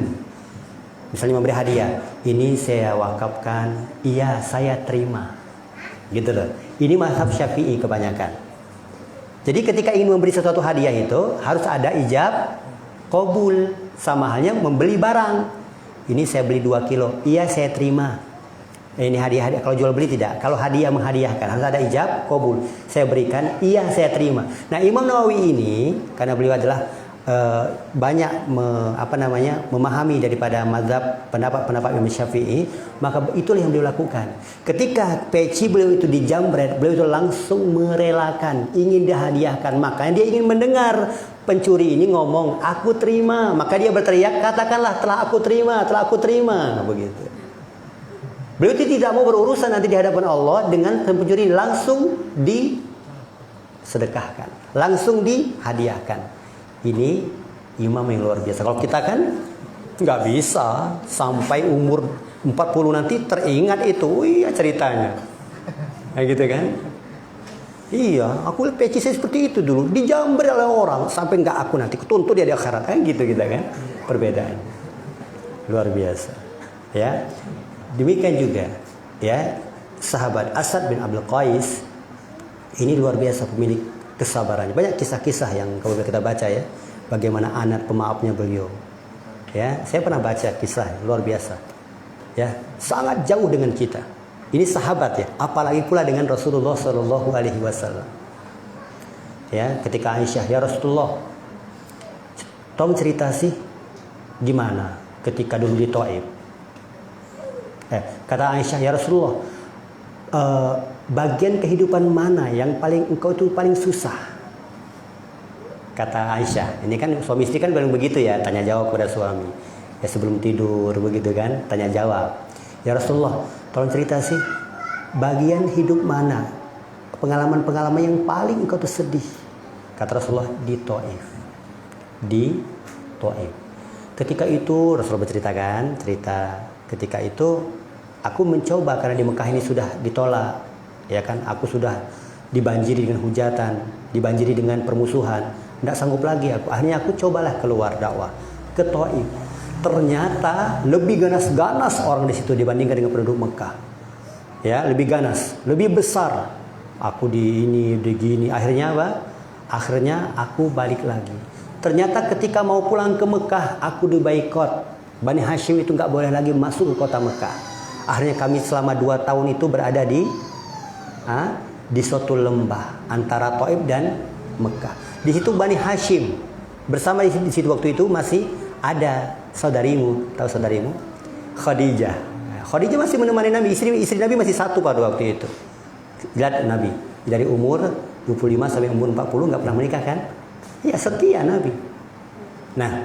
Misalnya memberi hadiah, ini saya wakafkan, iya saya terima, gitu loh. Ini mazhab Syafi'i kebanyakan. Jadi ketika ingin memberi sesuatu hadiah itu harus ada ijab qabul. Sama halnya membeli barang, ini saya beli 2 kilo, iya saya terima. Ini hadiah. Kalau jual beli tidak. Kalau hadiah menghadiahkan harus ada ijab qabul. Saya berikan, iya saya terima. Nah, Imam Nawawi ini karena beliau adalah banyak memahami daripada mazhab pendapat Imam Syafi'i, maka itulah yang beliau lakukan. Ketika peci beliau itu dijambret, beliau itu langsung merelakan, ingin dihadiahkan. Makanya dia ingin mendengar pencuri ini ngomong, aku terima. Maka dia berteriak, katakanlah telah aku terima. Begitu. Beliau tidak mau berurusan nanti di hadapan Allah dengan pencuri, langsung disedekahkan, langsung dihadiahkan. Ini imam yang luar biasa. Kalau kita kan nggak bisa sampai umur 40 nanti teringat itu, iya ceritanya, kayak gitu kan? Iya, aku lihat peci saya seperti itu dulu, dijamber oleh orang sampai nggak aku nanti ketuntut dia di akhirat, kan gitu kita kan? Perbedaan luar biasa, ya. Demikian juga, ya, sahabat Asad bin Abdul Qais ini luar biasa, pemilik kesabarannya. Banyak kisah-kisah yang kalau kita baca ya, bagaimana anak pemaafnya beliau. Ya, saya pernah baca kisah luar biasa. Ya, sangat jauh dengan kita. Ini sahabat ya, apalagi pula dengan Rasulullah Shallallahu Alaihi Wasallam. Ya, ketika Aisyah, ya Rasulullah, tolong cerita sih gimana ketika dulu di Taif. Kata Aisyah, ya Rasulullah, bagian kehidupan mana yang paling engkau itu paling susah? Kata Aisyah, ini kan suami istri kan bilang begitu ya, tanya jawab kepada suami. Ya sebelum tidur begitu kan, tanya jawab. Ya Rasulullah, tolong cerita sih, bagian hidup mana, pengalaman-pengalaman yang paling engkau tuh sedih? Kata Rasulullah, di Taif. Di Taif. Ketika itu Rasulullah berceritakan, ketika itu aku mencoba karena di Mekah ini sudah ditolak, ya kan? Aku sudah dibanjiri dengan hujatan, dibanjiri dengan permusuhan. Tidak sanggup lagi aku. Akhirnya aku cobalah keluar dakwah ke Taif. Ternyata lebih ganas-ganas orang di situ dibandingkan dengan penduduk Mekah. Ya, lebih ganas, lebih besar. Aku di gini. Akhirnya apa? Akhirnya aku balik lagi. Ternyata ketika mau pulang ke Mekah, aku dibaikot. Bani Hashim itu nggak boleh lagi masuk ke kota Mekah. Akhirnya kami selama 2 tahun itu berada di suatu lembah antara Taif dan Mekah. Di situ Bani Hashim bersama di situ waktu itu masih ada saudarimu, tahu saudarimu? Khadijah. Khadijah masih menemani Nabi, istri Nabi masih satu pada waktu itu. Lihat Nabi dari umur 25 sampai umur 40 nggak pernah menikah kan? Ya setia Nabi. Nah,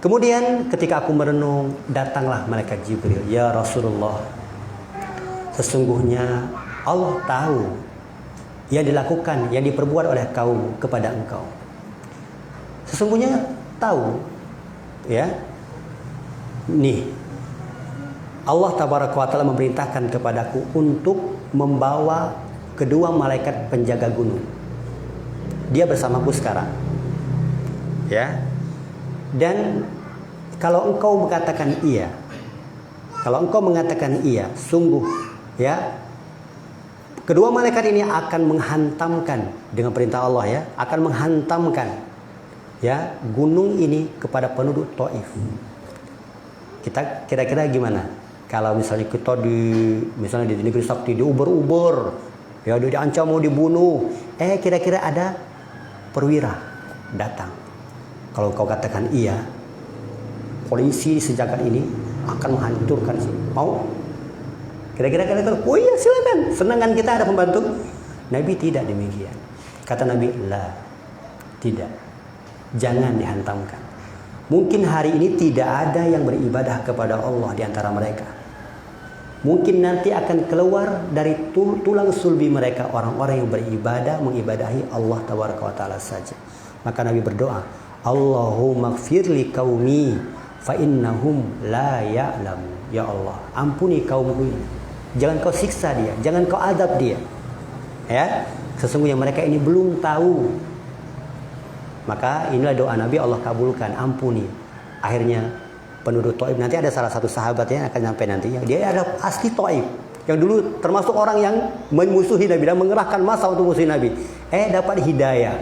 kemudian ketika aku merenung, datanglah malaikat Jibril. Ya Rasulullah, sesungguhnya Allah tahu yang dilakukan, yang diperbuat oleh kaum kepada engkau. Sesungguhnya tahu, ya. Nih, Allah Tabaraka wa Ta'ala memerintahkan kepadaku untuk membawa kedua malaikat penjaga gunung. Dia bersamaku sekarang, ya. Dan kalau engkau mengatakan iya, sungguh, ya. Kedua malaikat ini akan menghantamkan dengan perintah Allah ya, akan menghantamkan ya gunung ini kepada penduduk Taif. Kita kira-kira gimana? Kalau misalnya kita di negeri sakti diuber-uber, ya diancam mau dibunuh, kira-kira ada perwira datang. Kalau kau katakan iya, polisi sejagat ini akan menghancurkan sih. Mau? Kira-kira oh iya silakan, senang kan kita ada pembantu. Nabi tidak demikian. Kata Nabi, la, tidak, jangan dihantamkan. Mungkin hari ini tidak ada yang beribadah kepada Allah di antara mereka. Mungkin nanti akan keluar dari tulang sulbi mereka orang-orang yang beribadah, mengibadahi Allah Tabaraka wa Ta'ala saja. Maka Nabi berdoa, Allahumma gfirli qaumi fa innahum la ya'lamu. Ya Allah, ampuni kaumku ini. Jangan kau siksa dia, jangan kau adab dia. Ya, sesungguhnya mereka ini belum tahu. Maka inilah doa Nabi, Allah kabulkan, ampuni. Akhirnya penduduk Taif, nanti ada salah satu sahabatnya akan sampai nanti, dia ada asli Taif, yang dulu termasuk orang yang memusuhi Nabi dan mengerahkan massa untuk musuhi Nabi. Dapat hidayah.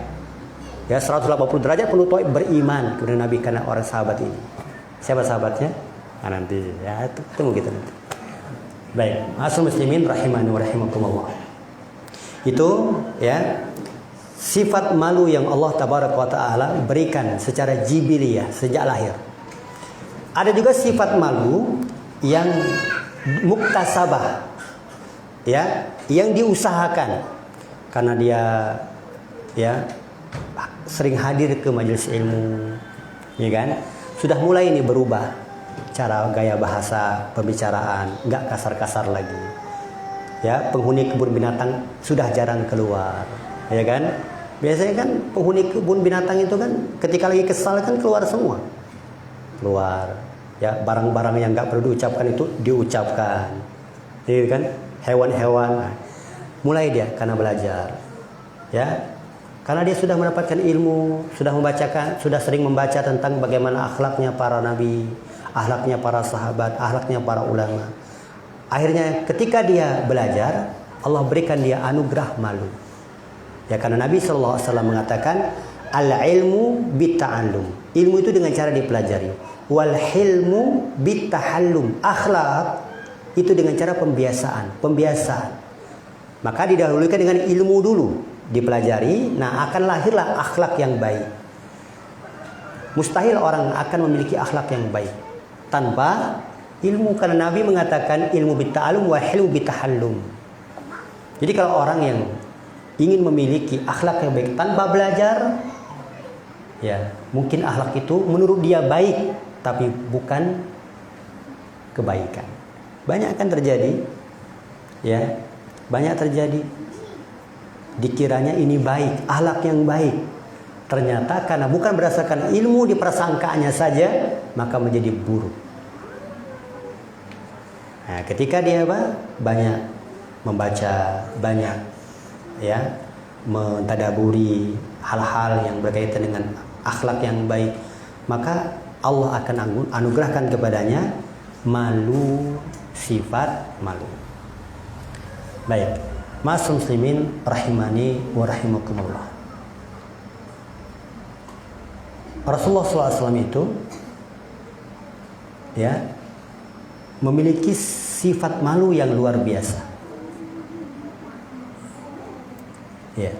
Ya, 180 derajat penduduk Taif beriman kepada Nabi karena orang sahabat ini. Siapa sahabatnya? Nah, nanti ya tunggu kita nanti. Baik, asal muslimin rahimani wa rahimakumullah. Itu ya sifat malu yang Allah Tabaraka wa Ta'ala berikan secara jibiliyah sejak lahir. Ada juga sifat malu yang muktasabah, ya, yang diusahakan karena dia ya sering hadir ke majelis ilmu, ya kan? Sudah mulai ini berubah cara gaya bahasa pembicaraan, nggak kasar-kasar lagi. Ya, penghuni kebun binatang sudah jarang keluar, ya kan? Biasanya kan penghuni kebun binatang itu kan ketika lagi kesal kan keluar semua. Keluar, ya, barang-barang yang nggak perlu diucapkan itu diucapkan, ya kan? Hewan-hewan, mulai dia karena belajar, ya, karena dia sudah mendapatkan ilmu, sudah membacakan, sudah sering membaca tentang bagaimana akhlaknya para nabi, akhlaknya para sahabat, akhlaknya para ulama. Akhirnya ketika dia belajar, Allah berikan dia anugerah malu. Ya, karena Nabi SAW mengatakan al-ilmu bitta'allum. Ilmu itu dengan cara dipelajari. Wal hilmu bittahallum. Akhlak itu dengan cara pembiasaan. Maka didahulukan dengan ilmu dulu, dipelajari, nah akan lahirlah akhlak yang baik. Mustahil orang akan memiliki akhlak yang baik tanpa ilmu, karena Nabi mengatakan ilmu bitta'allum wa hilmu bittahallum. Jadi kalau orang yang ingin memiliki akhlak yang baik tanpa belajar, ya mungkin akhlak itu menurut dia baik tapi bukan kebaikan. Banyak akan terjadi, ya banyak terjadi. Dikiranya ini baik, akhlak yang baik, ternyata karena bukan berdasarkan ilmu di prasangkaannya saja, maka menjadi buruk. Nah, ketika dia banyak membaca, banyak ya mentadaburi hal-hal yang berkaitan dengan akhlak yang baik, maka Allah akan anugerahkan kepadanya malu, sifat malu. Baik, mas muslimin rahimani wa rahimakumullah. Rasulullah SAW itu ya memiliki sifat malu yang luar biasa. Ya.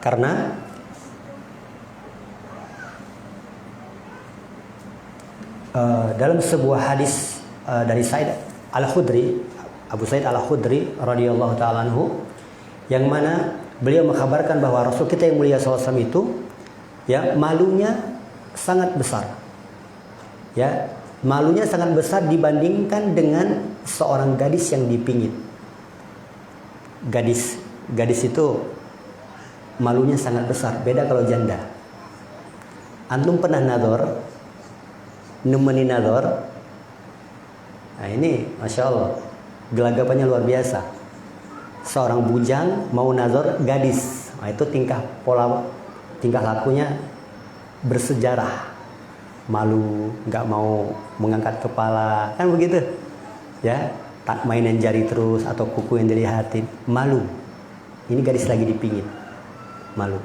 Karena dalam sebuah hadis dari Said Al-Khudri, Abu Said Al-Khudri radhiyallahu taala anhu, yang mana beliau mengkabarkan bahwa Rasul kita yang mulia SAW itu ya malunya sangat besar. Ya, malunya sangat besar dibandingkan dengan seorang gadis yang dipingit. Gadis itu malunya sangat besar. Beda kalau janda. Antum pernah nador, nemenin nador? Nah ini Masya Allah, gelagapannya luar biasa. Seorang bujang mau nador gadis, nah, itu tingkah lakunya bersejarah. Malu, nggak mau mengangkat kepala, kan begitu ya, tak mainan jari terus atau kuku yang dilihatin, malu. Ini gadis lagi dipingit, malu.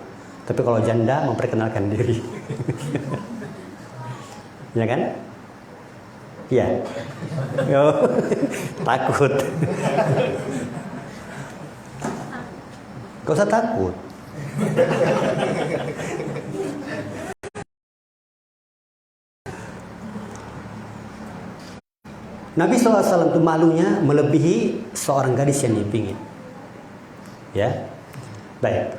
Tapi kalau janda memperkenalkan diri ya kan, ya takut. Gak usah takut. Nabi SAW itu malunya melebihi seorang gadis yang dipingin. Ya, baik.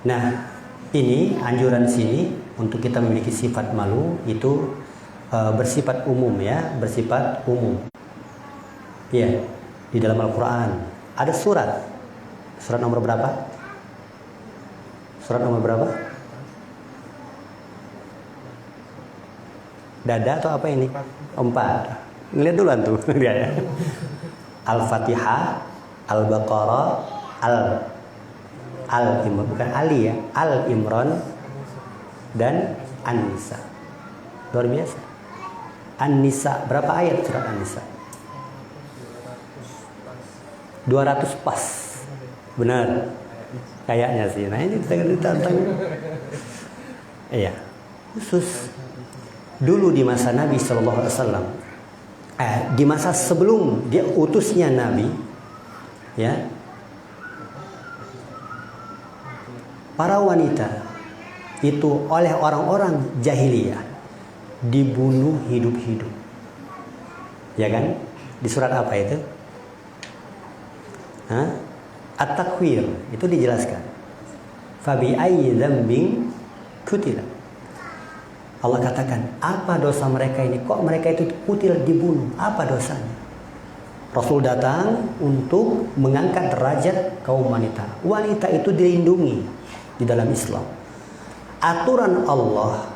Nah, ini anjuran sini untuk kita memiliki sifat malu itu bersifat umum ya, bersifat umum. Ya, di dalam Al-Quran ada surat nomor berapa? Surat nomor berapa? Dada atau apa ini? 4. Lihat dulu antum ya. Al-Fatihah, Al-Baqarah, Al-Imran, bukan Ali ya, Al-Imran dan An-Nisa. Luar biasa. An-Nisa, berapa ayat surat An-Nisa? 200 pas. Benar. Kayaknya sih. Nah, ini kita tantang. Iya. Khusus dulu di masa Nabi sallallahu alaihi wasallam, di masa sebelum dia utusnya Nabi, ya, para wanita itu oleh orang-orang jahiliyah dibunuh hidup-hidup, ya kan? Di surat apa itu? At-Takwir itu dijelaskan. Fabi ayyi dzambin kutila. Allah katakan, apa dosa mereka ini? Kok mereka itu kutil, dibunuh? Apa dosanya? Rasul datang untuk mengangkat derajat kaum wanita. Wanita itu dilindungi di dalam Islam. Aturan Allah,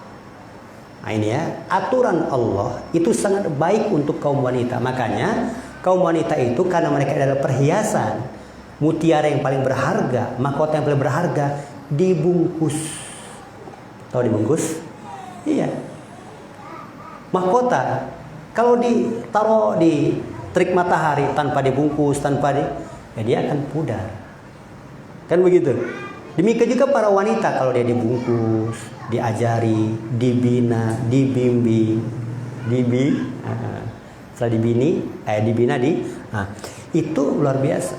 nah ini ya, aturan Allah itu sangat baik untuk kaum wanita. Makanya kaum wanita itu karena mereka adalah perhiasan, mutiara yang paling berharga, mahkota yang paling berharga, dibungkus. Tahu dibungkus? Iya. Mahkota kalau ditaruh di terik matahari tanpa dibungkus, ya dia akan pudar. Kan begitu. Demikian juga para wanita kalau dia dibungkus, diajari, dibina, dibimbing, setelah dibina itu luar biasa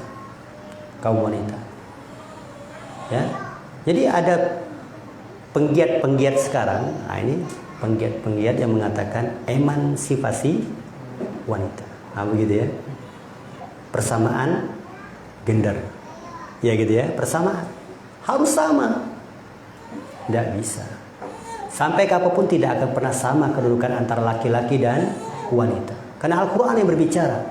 kaum wanita. Ya. Jadi ada penggiat-penggiat sekarang, ini penggiat-penggiat yang mengatakan emansipasi wanita. Begitu ya. Persamaan gender. Ya gitu ya, persamaan. Harus sama. Tidak bisa. Sampai kapanpun tidak akan pernah sama kedudukan antara laki-laki dan wanita. Karena Al-Quran yang berbicara.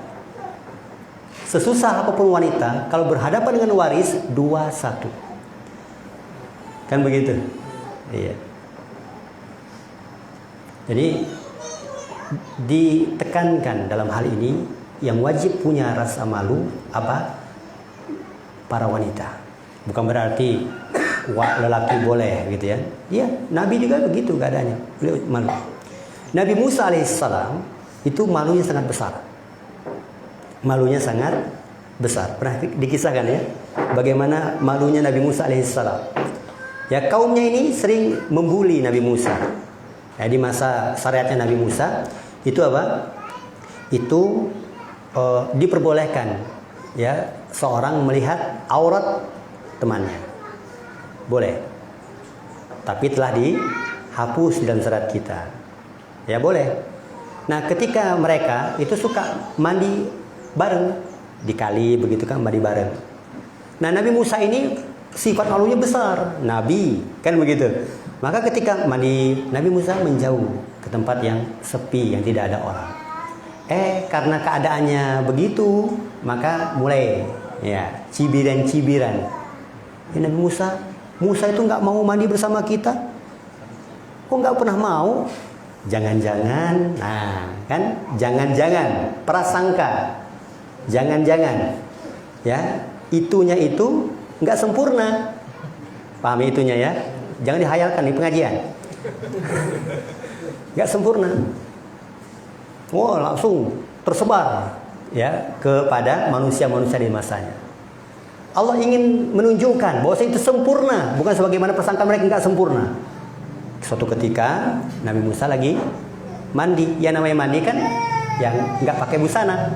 Sesusah apapun wanita, kalau berhadapan dengan waris, 2-1. Kan begitu? Iya. Jadi ditekankan dalam hal ini yang wajib punya rasa malu apa? Para wanita. Bukan berarti lelaki boleh gitu ya. Iya, Nabi juga begitu keadaannya. Beliau malu. Nabi Musa alaihissalam itu malunya sangat besar. Malunya sangat besar. Pernah dikisahkan ya, bagaimana malunya Nabi Musa alaihissalam. Ya, kaumnya ini sering membuli Nabi Musa. Ya, di masa syariatnya Nabi Musa itu apa? Itu diperbolehkan ya seorang melihat aurat temannya. Boleh. Tapi telah dihapus dalam syariat kita. Ya boleh. Nah, ketika mereka itu suka mandi bareng di kali begitu kan, mandi bareng. Nah, Nabi Musa ini sifat malunya besar, nabi kan begitu. Maka ketika mandi, Nabi Musa menjauh ke tempat yang sepi, yang tidak ada orang. Karena keadaannya begitu, maka mulai ya cibiran-cibiran. Ya, Nabi Musa itu nggak mau mandi bersama kita. Kok nggak pernah mau? Jangan-jangan, nah kan, jangan-jangan, prasangka, jangan-jangan, ya itunya itu nggak sempurna. Pahami itunya ya? Jangan dihayalkan di pengajian. Nggak sempurna. Langsung tersebar ya kepada manusia-manusia di masanya. Allah ingin menunjukkan bahwa itu sempurna, bukan sebagaimana persangka mereka nggak sempurna. Suatu ketika Nabi Musa lagi mandi, ya namanya mandi kan yang nggak pakai busana.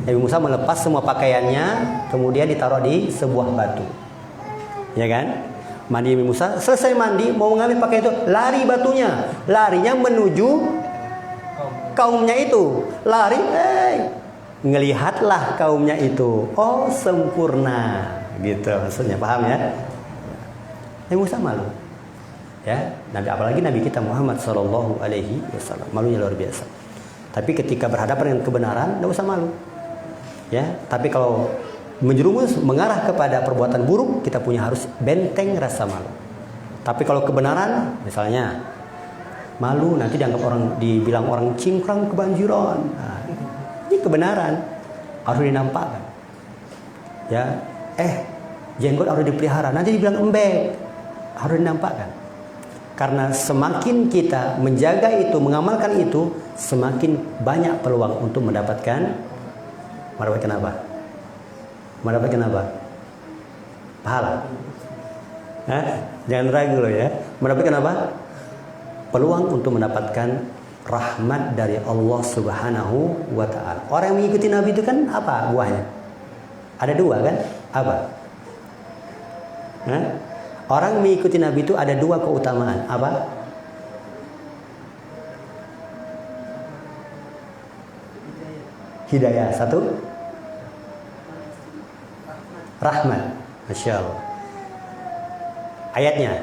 Nabi Musa melepas semua pakaiannya, kemudian ditaruh di sebuah batu, ya kan? Mandi Nabi Musa, selesai mandi mau mengambil pakaian itu, lari batunya, larinya menuju kaumnya itu, lari, ngelihatlah kaumnya itu, oh sempurna, gitu maksudnya, paham ya? Nabi Musa malu. Ya, apalagi Nabi kita Muhammad Sallallahu Alaihi Wasallam, malunya luar biasa. Tapi ketika berhadapan dengan kebenaran, tidak usah malu. Ya, tapi kalau menjerumus mengarah kepada perbuatan buruk, kita punya harus benteng rasa malu. Tapi kalau kebenaran, misalnya malu nanti dibilang orang cingkrang kebanjiran. Nah, ini kebenaran harus dinampakkan. Ya, jenggot harus dipelihara, nanti dibilang embek, harus dinampakkan. Karena semakin kita menjaga itu, mengamalkan itu, semakin banyak peluang untuk mendapatkan apa? Mendapatkan apa? Pahala. Jangan ragu loh ya. Mendapatkan apa? Peluang untuk mendapatkan rahmat dari Allah Subhanahu wa ta'ala. Orang yang mengikuti Nabi itu kan apa buahnya? Ada dua kan? Apa? Orang mengikuti Nabi itu ada dua keutamaan. Apa? Hidayah. Satu, rahmat. Masya Allah. Ayatnya,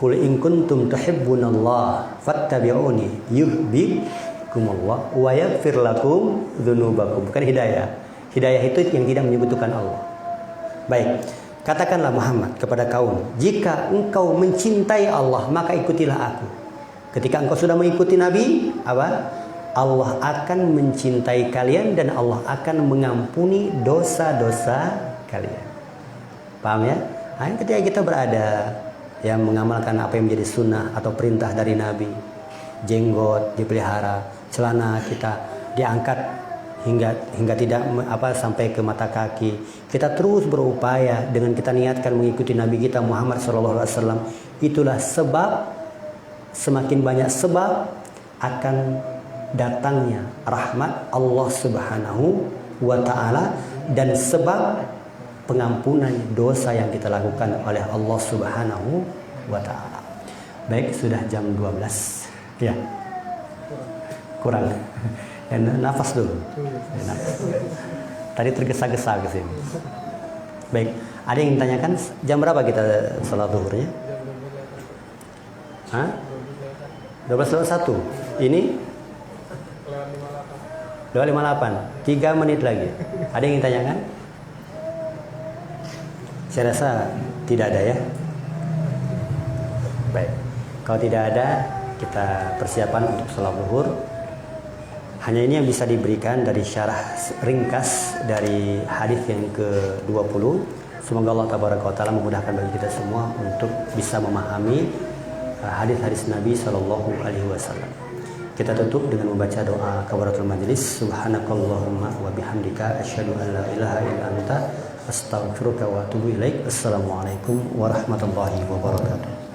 Qul in kuntum tuhibbunallah fattabi'uni yuhibbukumullah wa yaghfir lakum dzunubakum. Bukan hidayah. Hidayah itu yang tidak menyebutkan Allah. Baik. Katakanlah Muhammad kepada kaum, jika engkau mencintai Allah, maka ikutilah aku. Ketika engkau sudah mengikuti Nabi, apa? Allah akan mencintai kalian dan Allah akan mengampuni dosa-dosa kalian. Paham ya? Nah, ketika kita berada yang mengamalkan apa yang menjadi sunnah atau perintah dari Nabi, jenggot dipelihara, celana kita diangkat hingga tidak sampai ke mata kaki. Kita terus berupaya dengan kita niatkan mengikuti Nabi kita Muhammad SAW. Itulah sebab, semakin banyak sebab akan datangnya rahmat Allah Subhanahu wa Ta'ala, dan sebab pengampunan dosa yang kita lakukan oleh Allah Subhanahu wa Ta'ala. Baik, sudah jam 12 ya, kurang nafas dulu. Tadi tergesa-gesa ke sini. Baik, ada yang tanyakan jam berapa kita salat zuhurnya? 12:01. Ini 2:58. 3 menit lagi. Ada yang tanyakan? Saya rasa tidak ada ya. Baik, kalau tidak ada, kita persiapan untuk salat zuhur. Hanya ini yang bisa diberikan dari syarah ringkas dari hadis yang ke-20. Semoga Allah Tabaraka wa Ta'ala memudahkan bagi kita semua untuk bisa memahami hadis-hadis Nabi Sallallahu Alaihi Wasallam. Kita tutup dengan membaca doa kafaratul majlis. Subhanakallahumma wa bihamdika asyhadu an la ilaha illa anta astaghfiruka wa atubu ilaik. Assalamualaikum warahmatullahi wabarakatuh.